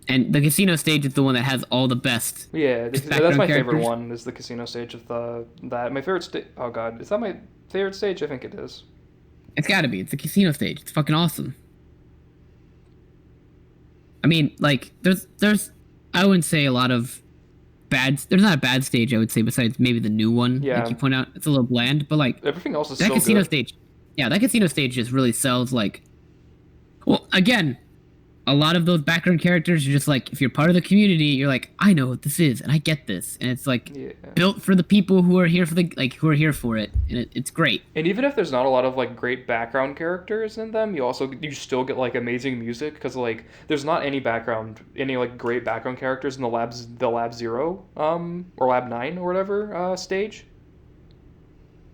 And the casino stage is the one that has all the best. Yeah, that's background my favorite characters. one, is the casino stage of that. My favorite stage, oh god, is that my favorite stage? I think it is. It's gotta be. It's the casino stage. It's fucking awesome. I mean, like, there's I wouldn't say a lot of there's not a bad stage, I would say, besides maybe the new one. Yeah. Like you point out, it's a little bland, but like Everything else is that so casino good. stage, Yeah, that casino stage just really sells like. Well, again, a lot of those background characters are just like, if you're part of the community, you're like, I know what this is, and I get this, and it's like built for the people who are here for who are here for it, and it's great. And even if there's not a lot of like great background characters in them, you still get like amazing music because like there's not any like great background characters in the Lab 0 or Lab 9 or whatever stage.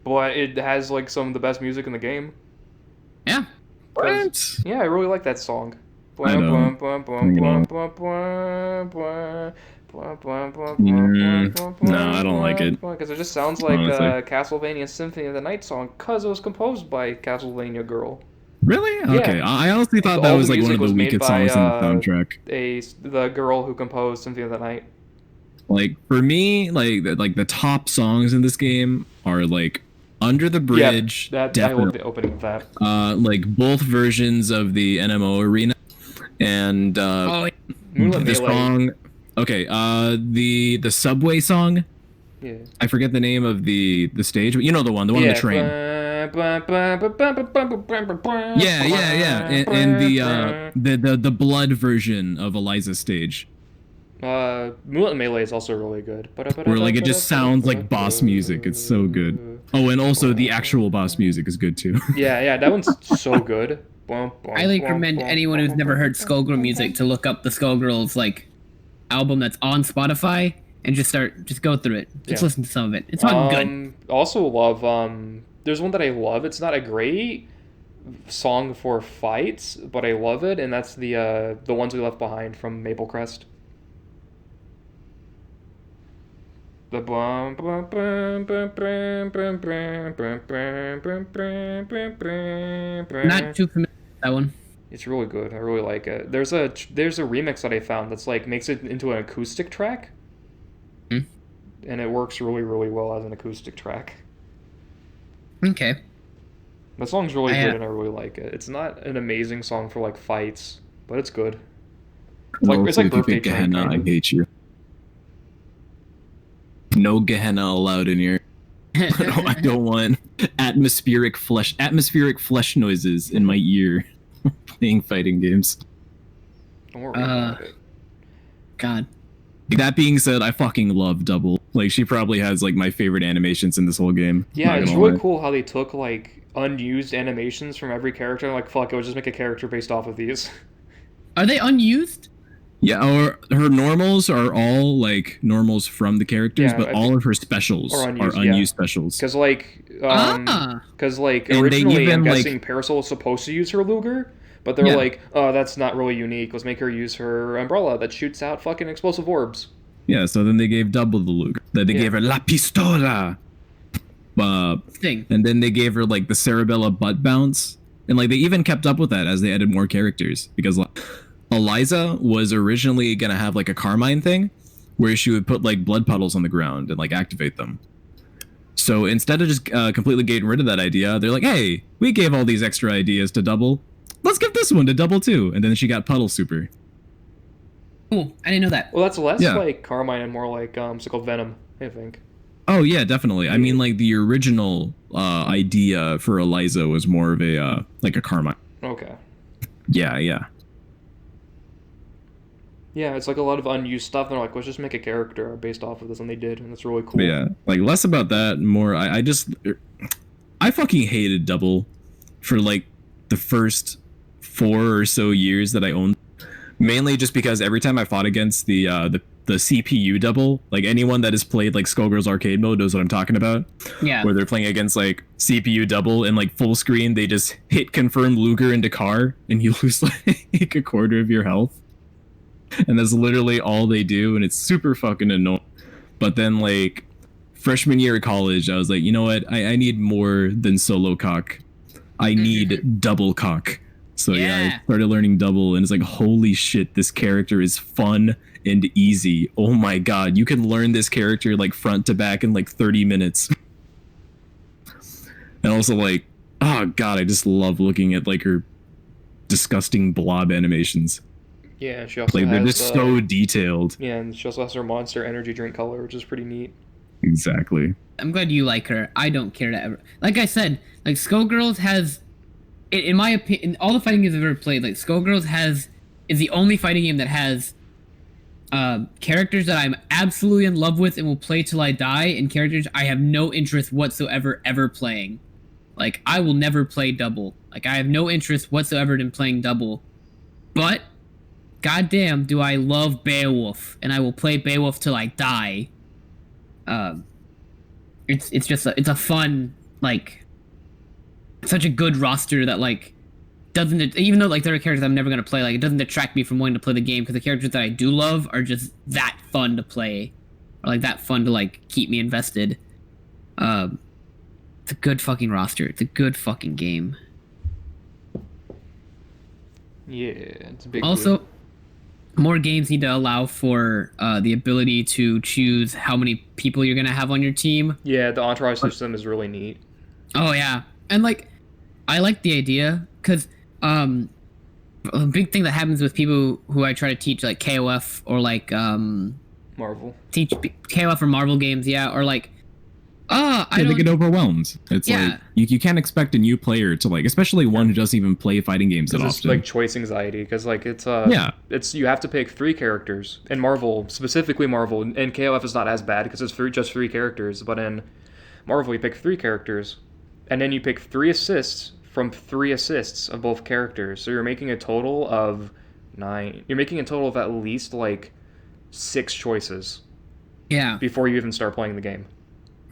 But it has like some of the best music in the game. Yeah. What? Yeah, I really like that song. I know. No, I don't like it. Because it just sounds like Castlevania Symphony of the Night song because it was composed by Castlevania Girl. Really? Okay. Yeah. I honestly thought that was like one of the weakest songs in the soundtrack. The girl who composed Symphony of the Night. Like for me, like the top songs in this game are like Under the Bridge. Yeah, I love the opening of that. Like both versions of the NMO arena, and the song. Okay, the subway song. Yeah. I forget the name of the stage, but you know the one on the train. Yeah. And the blood version of Eliza's stage. Moonlight Melee is also really good. Where like it just sounds like boss music. It's so good. Oh, and also the actual boss music is good too. Yeah, that one's so good. I like recommend anyone who's never heard Skullgirl music to look up the Skullgirls like album that's on Spotify and just go through it. Just listen to some of it. It's not good. Also love there's one that I love. It's not a great song for fights, but I love it, and that's the Ones We Left Behind from Maple Crest. The Not too familiar with that one. It's really good. I really like it. There's a remix that I found that's like makes it into an acoustic track. And it works really, really well as an acoustic track. Okay. The song's really good and I really like it. It's not an amazing song for like fights, but it's good. It's like Birthday Train. I hate you. No Gehenna allowed in here. I don't want atmospheric flesh noises in my ear playing fighting games. Don't worry about it. God. That being said, I fucking love Double. Like, she probably has like my favorite animations in this whole game. Yeah, it's really cool how they took like unused animations from every character and like, fuck it, we'll just make a character based off of these. Are they unused? Yeah, or her normals are all like normals from the characters, but all of her specials are unused specials. Because originally I'm guessing Parasol was supposed to use her Luger, but they're like, oh, that's not really unique. Let's make her use her umbrella that shoots out fucking explosive orbs. Yeah, so then they gave Double the Luger. Then they gave her La Pistola. And then they gave her like the Cerebella butt bounce, and like they even kept up with that as they added more characters because like, Eliza was originally gonna have like a Carmine thing where she would put like blood puddles on the ground and like activate them. So instead of just completely getting rid of that idea, they're like, hey, we gave all these extra ideas to Double. Let's give this one to Double too. And then she got Puddle Super. Cool. I didn't know that. Well, that's less like Carmine and more like so called Venom, I think. Oh yeah, definitely. I mean, like the original idea for Eliza was more of a like a Carmine. Okay. Yeah. Yeah, it's like a lot of unused stuff. They're like, let's just make a character based off of this, and they did, and it's really cool. Yeah, like less about that, more. I fucking hated Double for like the first 4 or so years that I owned. Mainly just because every time I fought against the CPU Double, like anyone that has played like Skullgirls arcade mode knows what I'm talking about. Yeah. Where they're playing against like CPU Double and like full screen, they just hit confirm Luger into car, and you lose like a quarter of your health. And that's literally all they do, and it's super fucking annoying. But then, like, freshman year of college, I was like, you know what? I need more than solo cock. I need double cock. So I started learning Double, and it's like, holy shit, this character is fun and easy. Oh my god, you can learn this character like front to back in like 30 minutes. And also like, oh god, I just love looking at like her disgusting blob animations. Yeah, she also like has, they're just so detailed. Yeah, and she also has her Monster energy drink color, which is pretty neat. Exactly. I'm glad you like her. I don't care to ever. Like I said, like Skullgirls has, in my opinion, all the fighting games I've ever played, like Skullgirls is the only fighting game that has characters that I'm absolutely in love with and will play till I die, and characters I have no interest whatsoever ever playing. Like, I will never play double. Like, I have no interest whatsoever in playing double. But, goddamn, do I love Beowulf, and I will play Beowulf till I die. It's just it's a fun, like, such a good roster that, like, doesn't, even though, like, there are characters I'm never going to play, like, it doesn't detract me from wanting to play the game, because the characters that I do love are just that fun to play. Or, like, that fun to, like, keep me invested. It's a good fucking roster. It's a good fucking game. Yeah, it's a big Also, deal. more games need to allow for the ability to choose how many people you're going to have on your team. Yeah, the entourage system is really neat. Oh, yeah. And, like, I like the idea, because a big thing that happens with people who I try to teach, like, KOF or, like, Marvel. teach KOF or Marvel games, yeah, or, like, they get overwhelmed. It's like you can't expect a new player to, like, especially one who doesn't even play fighting games that It's often. like choice anxiety, because like it's you have to pick 3 characters in Marvel, specifically Marvel, and KOF is not as bad because it's just 3 characters, but in Marvel you pick 3 characters, and then you pick 3 assists from 3 assists of both characters, so you're making a total of 9. You're making a total of at least like 6 choices. Yeah. Before you even start playing the game.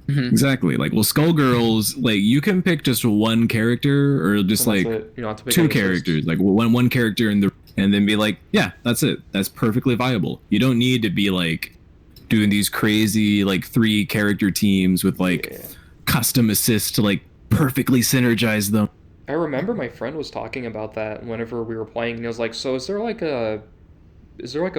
Mm-hmm. Exactly. Like, well, Skullgirls, like, you can pick just one character or just like You don't have to pick 2 any characters, assists. like one character and then be like, yeah, that's it. That's perfectly viable. You don't need to be like doing these crazy like 3 character teams with like custom assists to like perfectly synergize them. I remember my friend was talking about that whenever we were playing, and he was like, so is there like a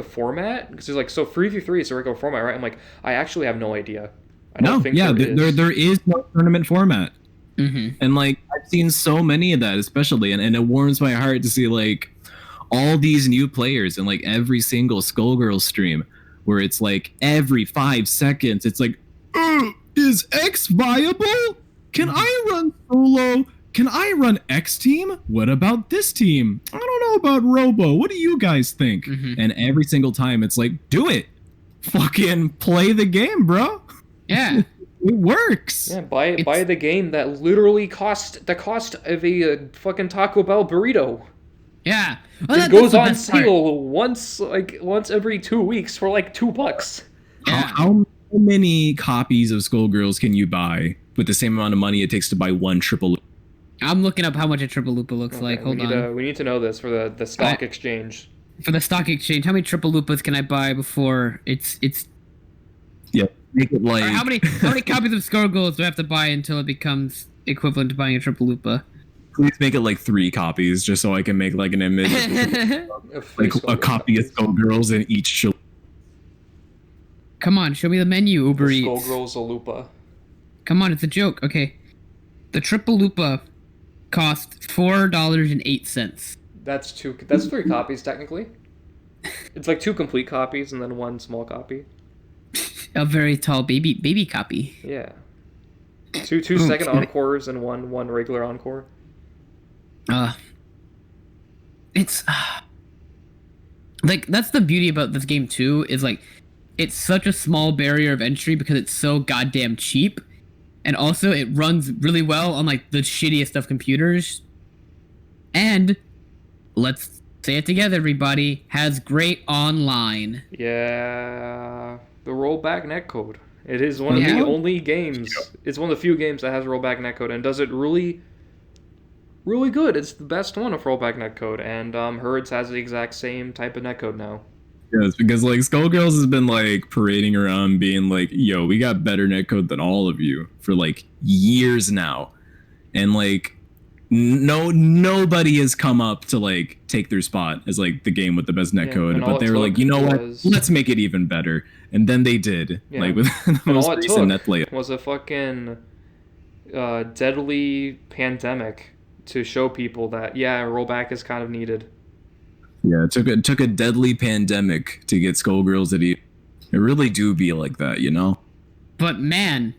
format? Because he's like, so 3v3 is a regular format, right? I'm like, I actually have no idea. I don't think there is no tournament format. Mm-hmm. And like, I've seen so many of that, especially, and it warms my heart to see like all these new players and like every single Skullgirls stream where it's like every 5 seconds it's like, is X viable? Can I run solo? Can I run X team? What about this team? I don't know about Robo. What do you guys think? Mm-hmm. And every single time it's like, do it. Fucking play the game, bro. Yeah. It works. Yeah, buy the game that literally cost the cost of a fucking Taco Bell burrito. Yeah. Well, It goes on sale once every 2 weeks for like $2. Yeah. How many copies of Skullgirls can you buy with the same amount of money it takes to buy one triple? I'm looking up how much a Tripleupa looks like. Hold on. We need to know this for the stock exchange. For the stock exchange, how many Tripleupas can I buy before it's Yeah, make it like. Or how many copies of Skullgirls do I have to buy until it becomes equivalent to buying a Tripleupa? Please make it like 3 copies, just so I can make like an image, like a copy of Skullgirls in each. Come on, show me the menu, Uber Eats. Skullgirls Alupa. Come on, it's a joke. Okay, the Tripleupa cost $4.08. That's 3 copies technically. It's like 2 complete copies and then 1 small copy. A very tall baby copy. Yeah. 2 second encores and one regular encore. It's like, that's the beauty about this game too, is like it's such a small barrier of entry because it's so goddamn cheap, and also it runs really well on like the shittiest of computers, and let's say it together, everybody, has great online. Yeah, the rollback netcode. It is one of the only games. It's one of the few games that has rollback netcode and does it really, really good. It's the best one of rollback netcode, and Herds has the exact same type of netcode now. Yes, because like Skullgirls has been like parading around being like, yo, we got better netcode than all of you for like years now, and like nobody has come up to like take their spot as like the game with the best netcode, but they were like, you know what, let's make it even better, and then they did. Like with the most recent netplay was a fucking deadly pandemic to show people that rollback is kind of needed. Yeah, it took a deadly pandemic to get Skullgirls that it really do be like that, you know. But man,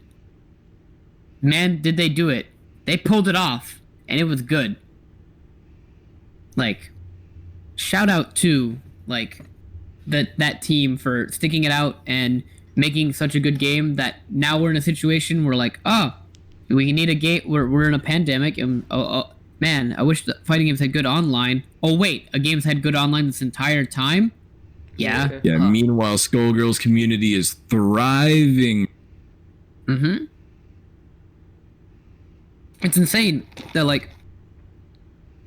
man, did they do it. They pulled it off, and it was good. Like, shout out to, like, that team for sticking it out and making such a good game that now we're in a situation where, like, oh, we need a game. We're in a pandemic, and oh man, I wish the fighting games had good online. Oh wait, a game's had good online this entire time. Yeah. Yeah. Meanwhile, Skullgirls community is thriving. Mm-hmm. It's insane that, like,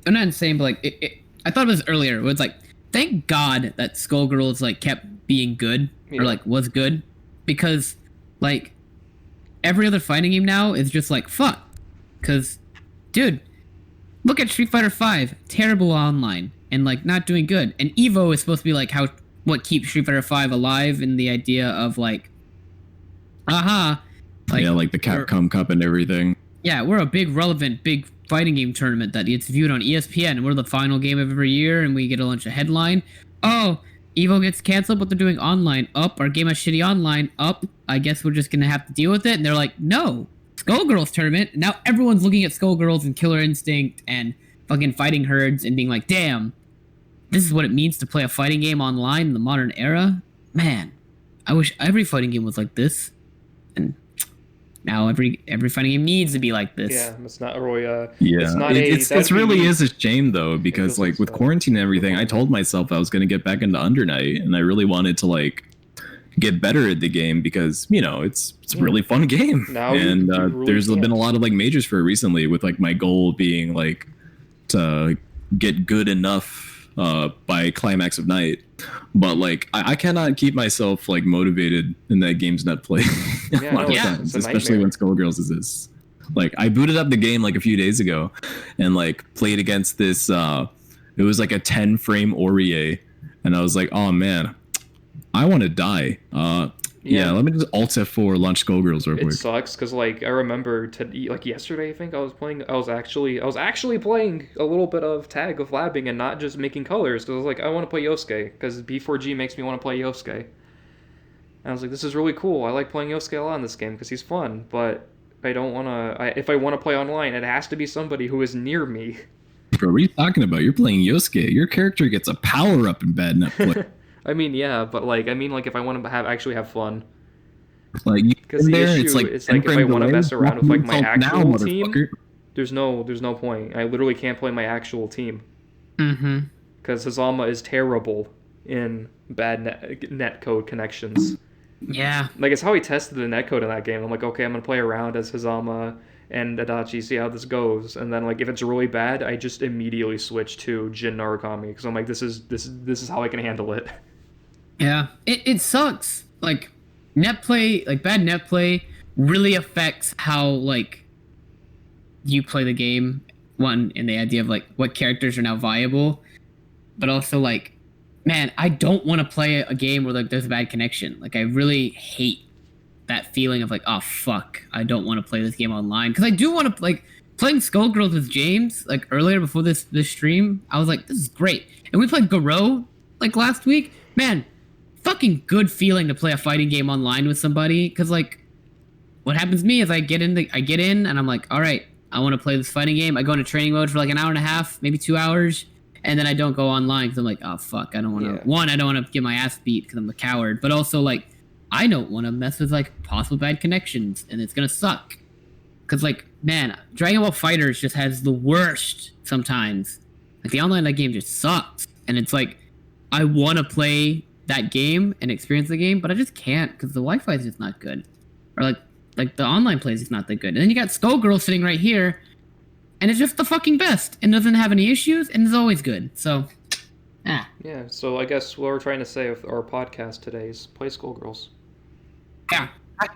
I'm not insane, but like I thought of this earlier. It was like, thank God that Skullgirls like kept being good or like was good, because like every other fighting game now is just like fuck. Because, dude, look at Street Fighter V, terrible online and like not doing good. And Evo is supposed to be like what keeps Street Fighter V alive, in the idea of like, like, yeah, like the Capcom Cup and everything. Yeah, we're a big relevant big fighting game tournament that gets viewed on ESPN, and we're the final game of every year, and we get a bunch of headline. Oh, Evo gets canceled, but they're doing online. Up, our game has shitty online. Up, I guess we're just gonna have to deal with it. And they're like, no, Skullgirls tournament. And now everyone's looking at Skullgirls and Killer Instinct and fucking Fighting Herds and being like, damn, this is what it means to play a fighting game online in the modern era. Man, I wish every fighting game was like this. And now every fighting game needs to be like this. Yeah, it's not really it's not it really is a shame though, because like with quarantine and everything, I told myself I was going to get back into Under Night, and I really wanted to like get better at the game, because you know it's a really fun game. Now and really there's been a lot of like majors for it recently, with like my goal being like to get good enough by Climax of Night. But like I cannot keep myself like motivated in that game's net play a lot of times, especially when Skullgirls is this. Like I booted up the game like a few days ago and like played against this it was like a 10 frame Orie, and I was like, oh man, I want to die. Yeah, let me just Alt F4 launch Skullgirls real quick. It sucks because like I remember like yesterday, I think I was actually playing a little bit of Tag of Labbing and not just making colors, because I was like, I want to play Yosuke because B4G makes me want to play Yosuke. And I was like, this is really cool. I like playing Yosuke a lot in this game because he's fun, but I don't want to. If I want to play online, it has to be somebody who is near me. Bro, what are you talking about? You're playing Yosuke. Your character gets a power up in bad net play. I mean, yeah, but like, if I want to actually have fun, like, because the issue is like, if I want to mess around with like my actual team, there's no point. I literally can't play my actual team. Mm-hmm. Because Hazama is terrible in bad netcode connections. Yeah. Like, it's how I tested the netcode in that game. I'm like, okay, I'm gonna play around as Hazama and Adachi, see how this goes, and then like if it's really bad, I just immediately switch to Jin Narukami, because I'm like, this is how I can handle it. Yeah, it sucks. Like net play, like bad net play, really affects how like you play the game. One, in the idea of like what characters are now viable, but also like, man, I don't want to play a game where like there's a bad connection. Like I really hate that feeling of like, oh fuck, I don't want to play this game online, because I do want to like playing Skullgirls with James like earlier before this stream. I was like, this is great, and we played Garo like last week. Man, fucking good feeling to play a fighting game online with somebody, because like what happens to me is I get in and I'm like, all right, I want to play this fighting game. I go into training mode for like an hour and a half, maybe 2 hours, and then I don't go online because I'm like, oh fuck, I don't want to. Yeah. One, I don't want to get my ass beat because I'm a coward, but also like I don't want to mess with like possible bad connections, and it's gonna suck. Because like, man, Dragon Ball FighterZ just has the worst sometimes. Like the online that game just sucks, and it's like I want to play that game and experience the game, but I just can't because the Wi-Fi is just not good, or like the online play is just not that good. And then you got Skullgirl sitting right here, and it's just the fucking best, and doesn't have any issues, and is always good. So, yeah. So I guess what we're trying to say with our podcast today is play Skullgirls. Yeah.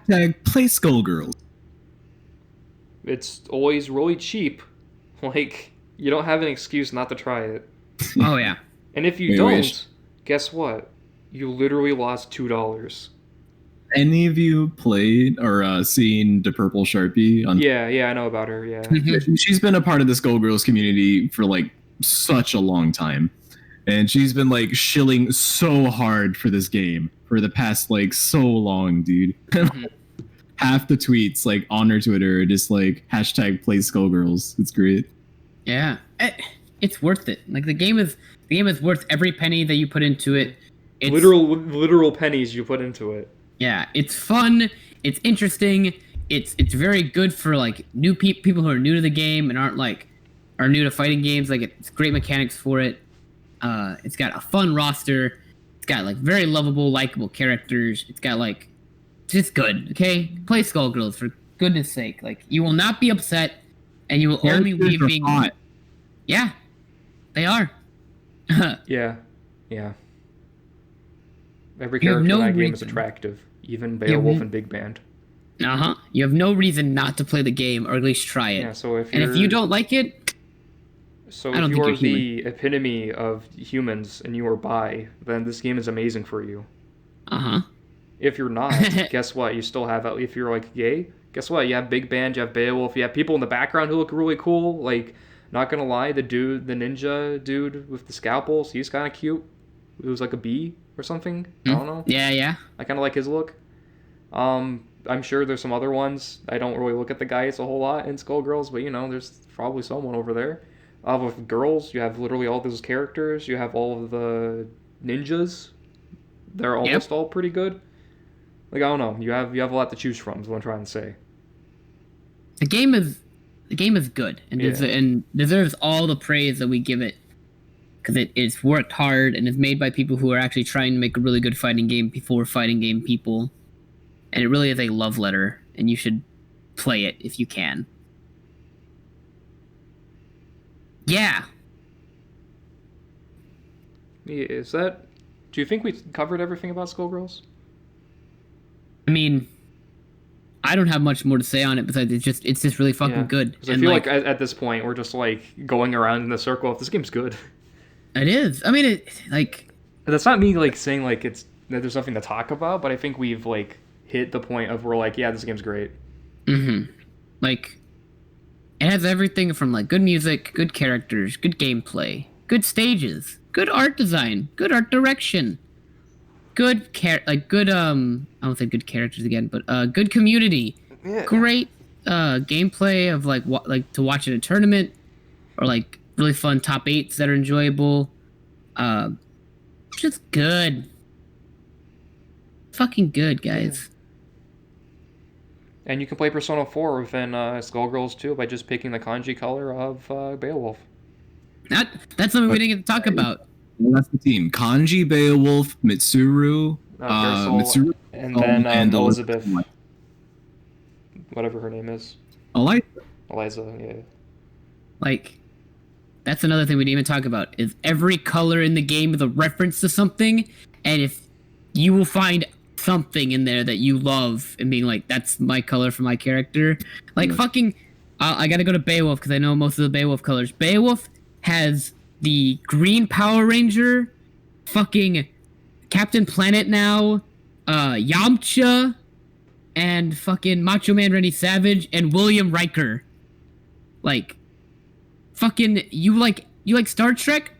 Play Skullgirls. It's always really cheap. Like, you don't have an excuse not to try it. Oh yeah. And if you don't, guess what? You literally lost $2. Any of you played or seen the Purple Sharpie? Yeah, I know about her. Yeah, she's been a part of the Skullgirls community for like such a long time, and she's been like shilling so hard for this game for the past like so long, dude. half the tweets like on her Twitter are just like hashtag play Skullgirls. It's great. Yeah, it's worth it. Like the game is worth every penny that you put into it. It's, literal pennies you put into it. Yeah, it's fun. It's interesting. It's very good for like new people who are new to the game and are new to fighting games. Like it's great mechanics for it. It's got a fun roster. It's got like very lovable, likable characters. It's got like just good. Okay, play Skullgirls for goodness sake. Like you will not be upset, and you will only leave being hot. Yeah, they are. Yeah. Every character in that game is attractive, even Beowulf and Big Band. You have no reason not to play the game, or at least try it. Yeah. So if you don't like it, so if you are the epitome of humans and you are bi, then this game is amazing for you. If you're not, guess what? You still have. If you're like gay, guess what? You have Big Band, you have Beowulf, you have people in the background who look really cool. Like, not gonna lie, the ninja dude with the scalpels, he's kind of cute. It was like a bee or something. I don't know. Yeah. I kind of like his look. I'm sure there's some other ones. I don't really look at the guys a whole lot in Skullgirls, but there's probably someone over there. With girls, you have literally all those characters. You have all of the ninjas. They're almost all pretty good. Like, I don't know. You have a lot to choose from, is what I'm trying to say. The game is good and deserves all the praise that we give it, because it's worked hard and is made by people who are actually trying to make a really good fighting game for fighting game people. And it really is a love letter, and you should play it if you can. Yeah. Do you think we covered everything about Skullgirls? I mean, I don't have much more to say on it besides it's just really fucking good. Because I feel like at this point we're just like going around in the circle of this game's good. It is. I mean, that's not me like saying like that there's nothing to talk about, but I think we've like hit the point of we're like, yeah, this game's great. Like, it has everything from like good music, good characters, good gameplay, good stages, good art design, good art direction, good I won't say good characters again, but good community, great gameplay of like to watch in a tournament, or like really fun top 8s that are enjoyable. Just good. Fucking good, guys. And you can play Persona 4 within Skullgirls too by just picking the kanji color of Beowulf. That's something we didn't get to talk about. That's the team. Kanji, Beowulf, Mitsuru, and then Elizabeth. Whatever her name is. Eliza, yeah. Like, that's another thing we didn't even talk about, is every color in the game is a reference to something, and if you will find something in there that you love and being like, that's my color for my character. Like, fucking, I gotta go to Beowulf because I know most of the Beowulf colors. Beowulf has the green Power Ranger, fucking Captain Planet now, Yamcha, and fucking Macho Man Randy Savage, and William Riker. Like, fucking, you like Star Trek?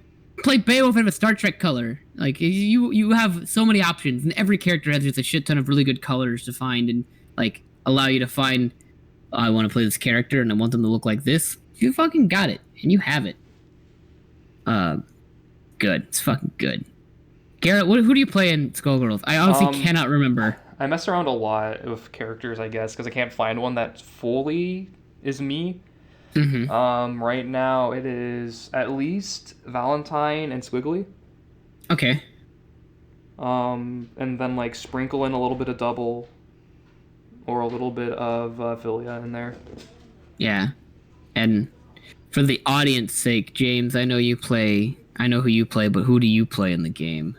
Play Beowulf and have a Star Trek color. Like, you have so many options, and every character has just a shit ton of really good colors to find and like allow you to find, I want to play this character and I want them to look like this. You fucking got it, and you have it. Good. It's fucking good. Garrett, who do you play in Skullgirls? I honestly cannot remember. I mess around a lot with characters, I guess, because I can't find one that fully is me. Right now it is at least Valentine and Squiggly. Okay. And then like sprinkle in a little bit of Double or a little bit of Philia in there. Yeah. And for the audience sake, James, I know who you play, but who do you play in the game?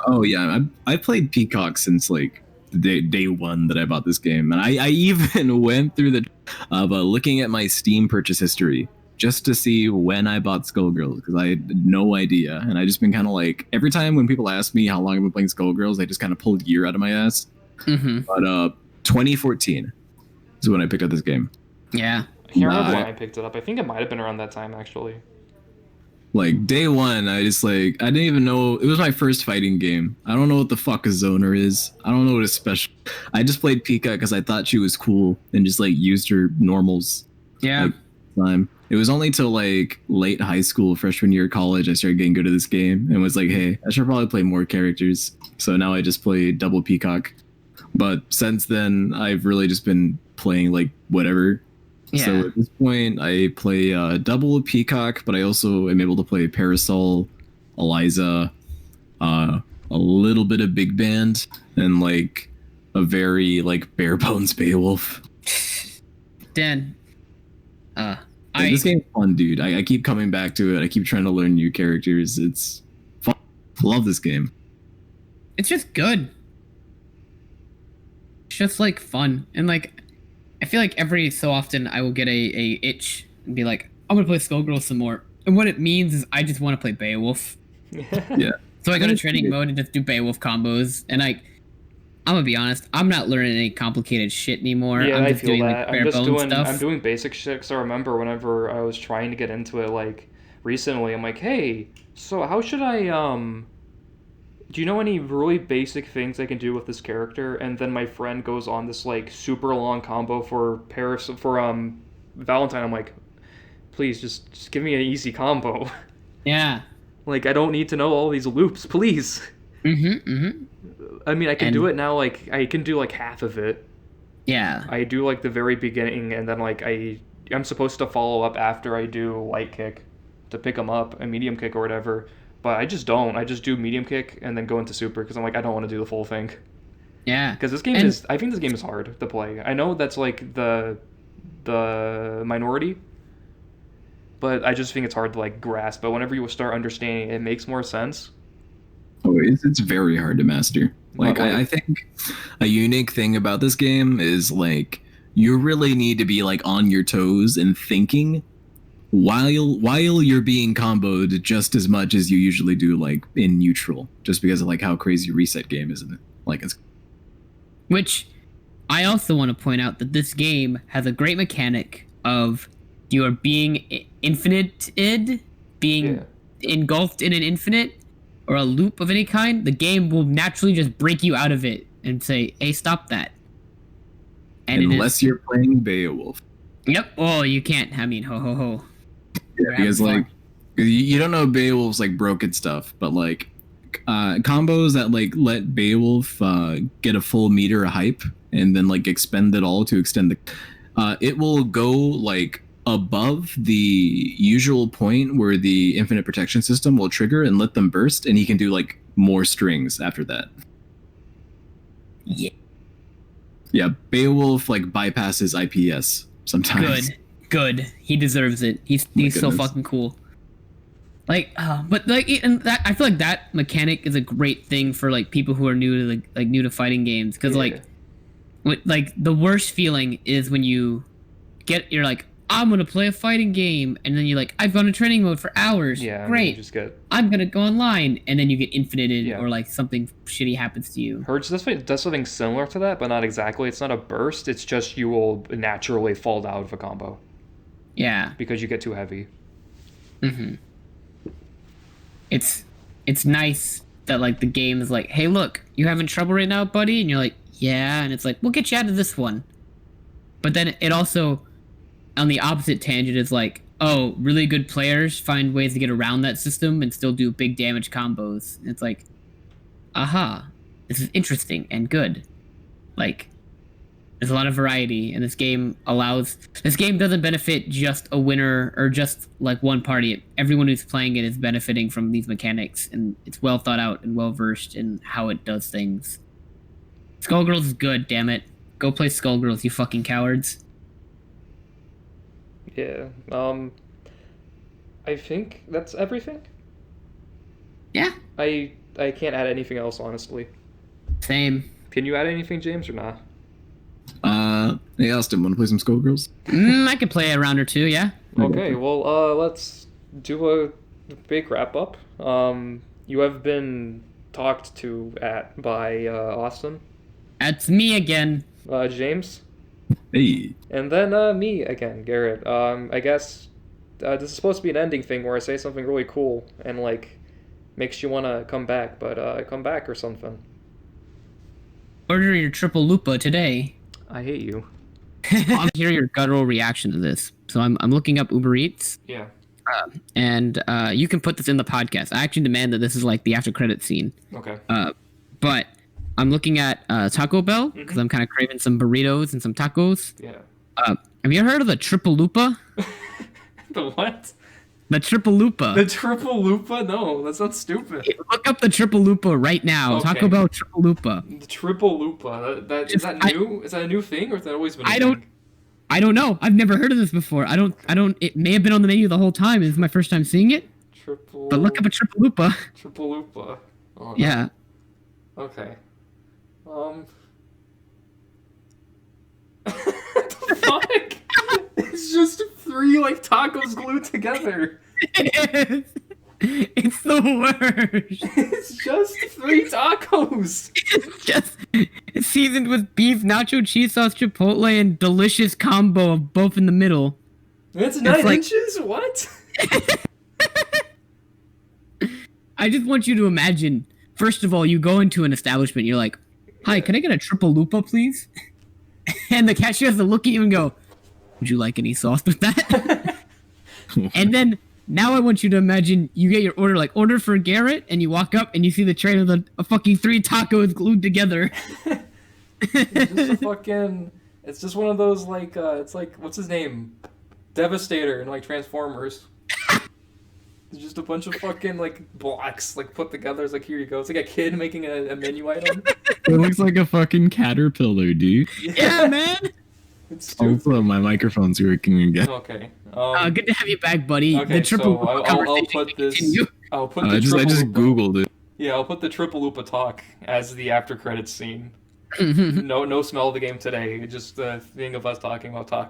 Oh yeah, I played Peacock since like day one that I bought this game, and I even went through the looking at my Steam purchase history just to see when I bought Skullgirls, because I had no idea, and I just been kind of like, every time when people ask me how long I've been playing Skullgirls, I just kind of pulled year out of my ass. But 2014 is when I picked up this game. Yeah, I can't remember when I picked it up. I think it might have been around that time actually. Like day one, I didn't even know it was my first fighting game. I don't know what the fuck a zoner is. I don't know what a special. I just played Pika because I thought she was cool and just like used her normals. Yeah. Like, time. It was only till like late high school, freshman year of college, I started getting good at this game and was like, hey, I should probably play more characters. So now I just play double Peacock. But since then, I've really just been playing like whatever. Yeah. So at this point, I play double Peacock, but I also am able to play Parasol, Eliza, a little bit of Big Band, and like a very like bare bones Beowulf. Dan. This game's fun, dude. I keep coming back to it. I keep trying to learn new characters. It's fun. Love this game. It's just good. It's just like fun. And like I feel like every so often I will get a itch and be like, I'm gonna play Skullgirls some more. And what it means is I just want to play Beowulf. Yeah. So I go to training mode and just do Beowulf combos. And I'm gonna be honest, I'm not learning any complicated shit anymore. Yeah, I'm I just feel doing that. like bare bones stuff. I'm doing basic shit. Cause I remember whenever I was trying to get into it, like recently, I'm like, hey, so how should I do you know any really basic things I can do with this character? And then my friend goes on this like super long combo for Valentine. I'm like, please just give me an easy combo. Yeah. Like I don't need to know all these loops, please. I mean, I can do it now. Like I can do like half of it. Yeah. I do like the very beginning, and then like I'm supposed to follow up after I do light kick to pick them up, a medium kick or whatever. But I just don't. I just do medium kick and then go into super because I'm like I don't want to do the full thing. Yeah. Because this game I think this game is hard to play. I know that's like the minority, but I just think it's hard to like grasp. But whenever you start understanding, it makes more sense. Oh, it's very hard to master. Like I think a unique thing about this game is like you really need to be like on your toes and thinking while you're being comboed just as much as you usually do like in neutral, just because of like how crazy reset game, isn't it? Like it's. Which I also want to point out that this game has a great mechanic of you are being being engulfed in an infinite or a loop of any kind. The game will naturally just break you out of it and say, hey, stop that. And unless you're playing Beowulf. Yep. Oh, you can't. I mean, ho ho ho. Yeah, because like you don't know Beowulf's like broken stuff, but like combos that like let Beowulf get a full meter of hype and then like expend it all to extend the it will go like above the usual point where the infinite protection system will trigger and let them burst, and he can do like more strings after that. Yeah, Beowulf like bypasses IPS sometimes. Good. He deserves it. He's so fucking cool. Like, but like, and that I feel like that mechanic is a great thing for like people who are new to new to fighting games, because like the worst feeling is when you're like, I'm gonna play a fighting game, and then you're like, I've gone to training mode for hours. Yeah, great. I'm gonna go online, and then you get infinited, or like something shitty happens to you. Hurts does something similar to that, but not exactly. It's not a burst. It's just you will naturally fall out of a combo. Yeah. Because you get too heavy. It's nice that like the game is like, hey, look, you having trouble right now, buddy? And you're like, yeah, and it's like, we'll get you out of this one. But then it also, on the opposite tangent, is like, oh, really good players find ways to get around that system and still do big damage combos. And it's like, aha, this is interesting and good. Like, there's a lot of variety, and this game doesn't benefit just a winner or just like one party. Everyone who's playing it is benefiting from these mechanics, and it's well thought out and well versed in how it does things. Skullgirls is good, damn it. Go play Skullgirls, you fucking cowards. Yeah. I think that's everything. Yeah. I can't add anything else, honestly. Same. Can you add anything, James, or not? Hey Austin, want to play some Skullgirls? I could play a round or two, yeah. Okay, well, let's do a big wrap up. You have been talked to by Austin. That's me again. James. Hey. And then me again, Garrett. I guess this is supposed to be an ending thing where I say something really cool and like makes you want to come back, but come back or something. Order your triple lupa today. I hate you. I'll hear your guttural reaction to this. So I'm looking up Uber Eats. Yeah. And you can put this in the podcast. I actually demand that this is like the after credit scene. Okay. But I'm looking at Taco Bell because I'm kind of craving some burritos and some tacos. Yeah. Have you ever heard of the triple lupa? The what? The triple lupa. The triple lupa? No, that sounds stupid. Look up the triple lupa right now. Okay. Taco Bell triple lupa. The triple lupa. Is that new? Is that a new thing, or has that always been? I don't know. I've never heard of this before. I don't. It may have been on the menu the whole time. This is my first time seeing it. Triple. But look up a triple lupa. Triple lupa. Oh, no. Yeah. Okay. What the fuck? It's just 3 like tacos glued together. It's the worst. It's just 3 tacos. It's just seasoned with beef, nacho cheese sauce, chipotle, and delicious combo of both in the middle. It's 9 inches? What? I just want you to imagine, first of all, you go into an establishment, you're like, hi, can I get a triple lupa, please? And the cashier has to look at you and go, would you like any sauce with that? And then, now I want you to imagine you get your order, like, order for Garrett, and you walk up and you see the tray with a fucking 3 tacos glued together. It's just a fucking... It's just one of those, like, it's like, what's his name? Devastator in, like, Transformers. It's just a bunch of fucking, like, blocks, like, put together. It's like, here you go. It's like a kid making a menu item. It looks like a fucking caterpillar, dude. Yeah, man! It's stupid. Also, my microphone's working again. Okay. Good to have you back, buddy. Okay, The triple so I'll put this... continue. I'll put the I just triple lupa. Googled it. Yeah, I'll put the triple lupa talk as the after credits scene. No smell of the game today. Just the thing of us talking about tacos.